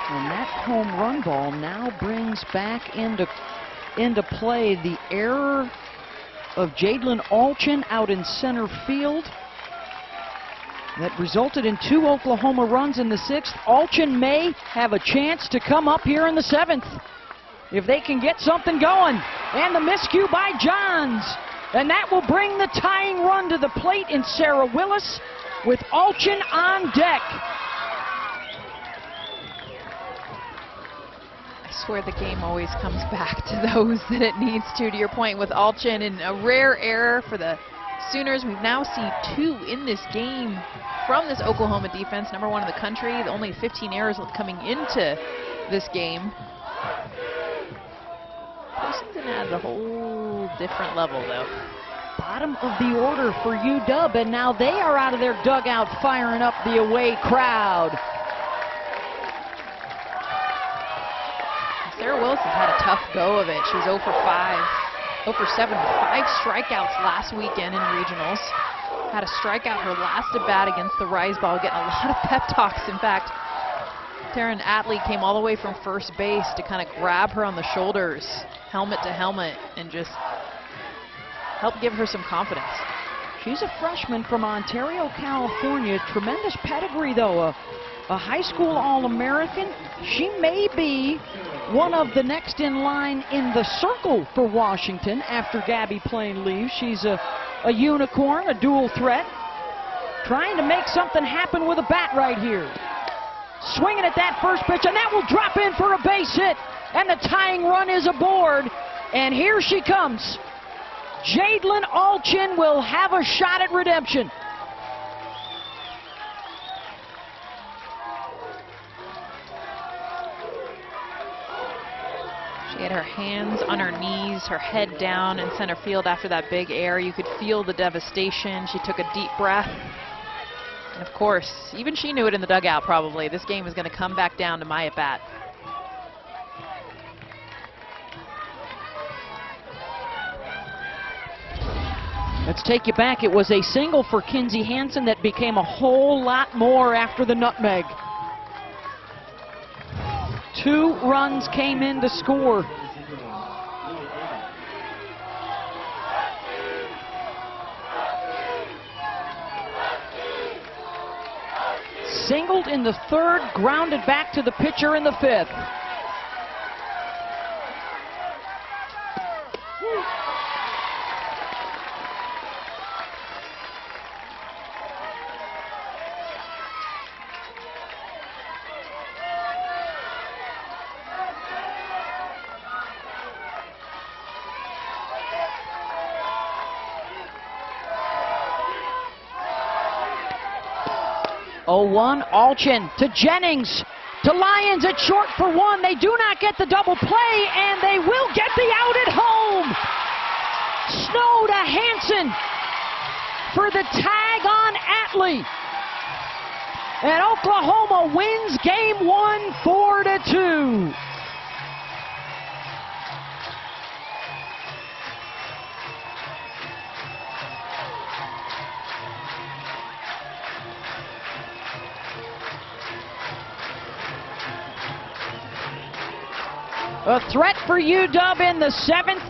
And that home run ball now brings back into play the error of Jadlyn Alchin out in center field that resulted in 2 Oklahoma runs in the 6th. Alchin may have a chance to come up here in the 7th if they can get something going. And the miscue by Johns. And that will bring the tying run to the plate in Sarah Willis with Alchin on deck. I swear the game always comes back to those that it needs to your point with Alchin, and a rare error for the Sooners. We've now seen 2 in this game from this Oklahoma defense, number 1 in the country. The only 15 errors coming into this game. Postseason at a whole different level, though. Bottom of the order for UW, and now they are out of their dugout firing up the away crowd. Sarah Willis has had a tough go of it. She was 0 for 5, 0 for 7 with 5 strikeouts last weekend in regionals. Had a strikeout her last at bat against the Rise Ball, getting a lot of pep talks. In fact, Taryn Atlee came all the way from first base to kind of grab her on the shoulders, helmet to helmet, and just help give her some confidence. She's a freshman from Ontario, California. Tremendous pedigree, though. A high school All-American. She may be one of the next in line in the circle for Washington after Gabby Plain leaves. She's a unicorn, a dual threat. Trying to make something happen with a bat right here. Swinging at that first pitch, and that will drop in for a base hit. And the tying run is aboard. And here she comes. Jadlyn Alchin will have a shot at redemption. She had her hands on her knees, her head down in center field after that big error. You could feel the devastation. She took a deep breath. And of course, even she knew it in the dugout probably. This game is going to come back down to my at-bat. Let's take you back. It was a single for Kinzie Hansen that became a whole lot more after the nutmeg. 2 runs came in to score. Singled in the 3rd, grounded back to the pitcher in the 5th. Oh, 1, Alchin to Jennings, to Lyons at short for 1. They do not get the double play, and they will get the out at home. Snow to Hansen for the tag on Atlee. And Oklahoma wins game 1, 4-2. A threat for UW in the 7th,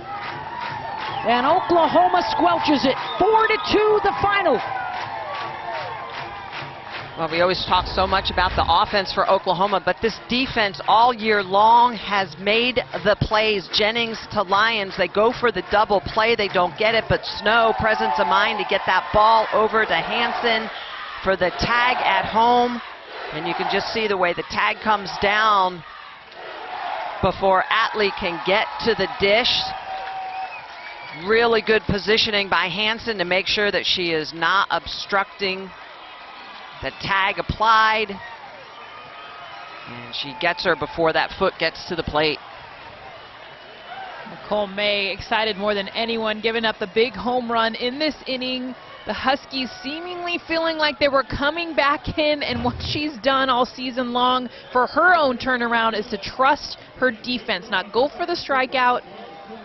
and Oklahoma squelches it. 4-2 the final. Well, we always talk so much about the offense for Oklahoma, but this defense all year long has made the plays. Jennings to Lyons, they go for the double play, they don't get it, but Snow, presence of mind to get that ball over to Hansen for the tag at home. And you can just see the way the tag comes down before Atlee can get to the dish. Really good positioning by Hansen to make sure that she is not obstructing the tag applied. And she gets her before that foot gets to the plate. Nicole May excited more than anyone, giving up the big home run in this inning. The Huskies seemingly feeling like they were coming back in, and what she's done all season long for her own turnaround is to trust her defense, not go for the strikeout,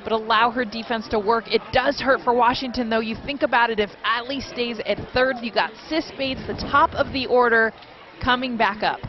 but allow her defense to work. It does hurt for Washington, though. You think about it, if Atlee stays at 3rd, you got Sis Bates, the top of the order, coming back up.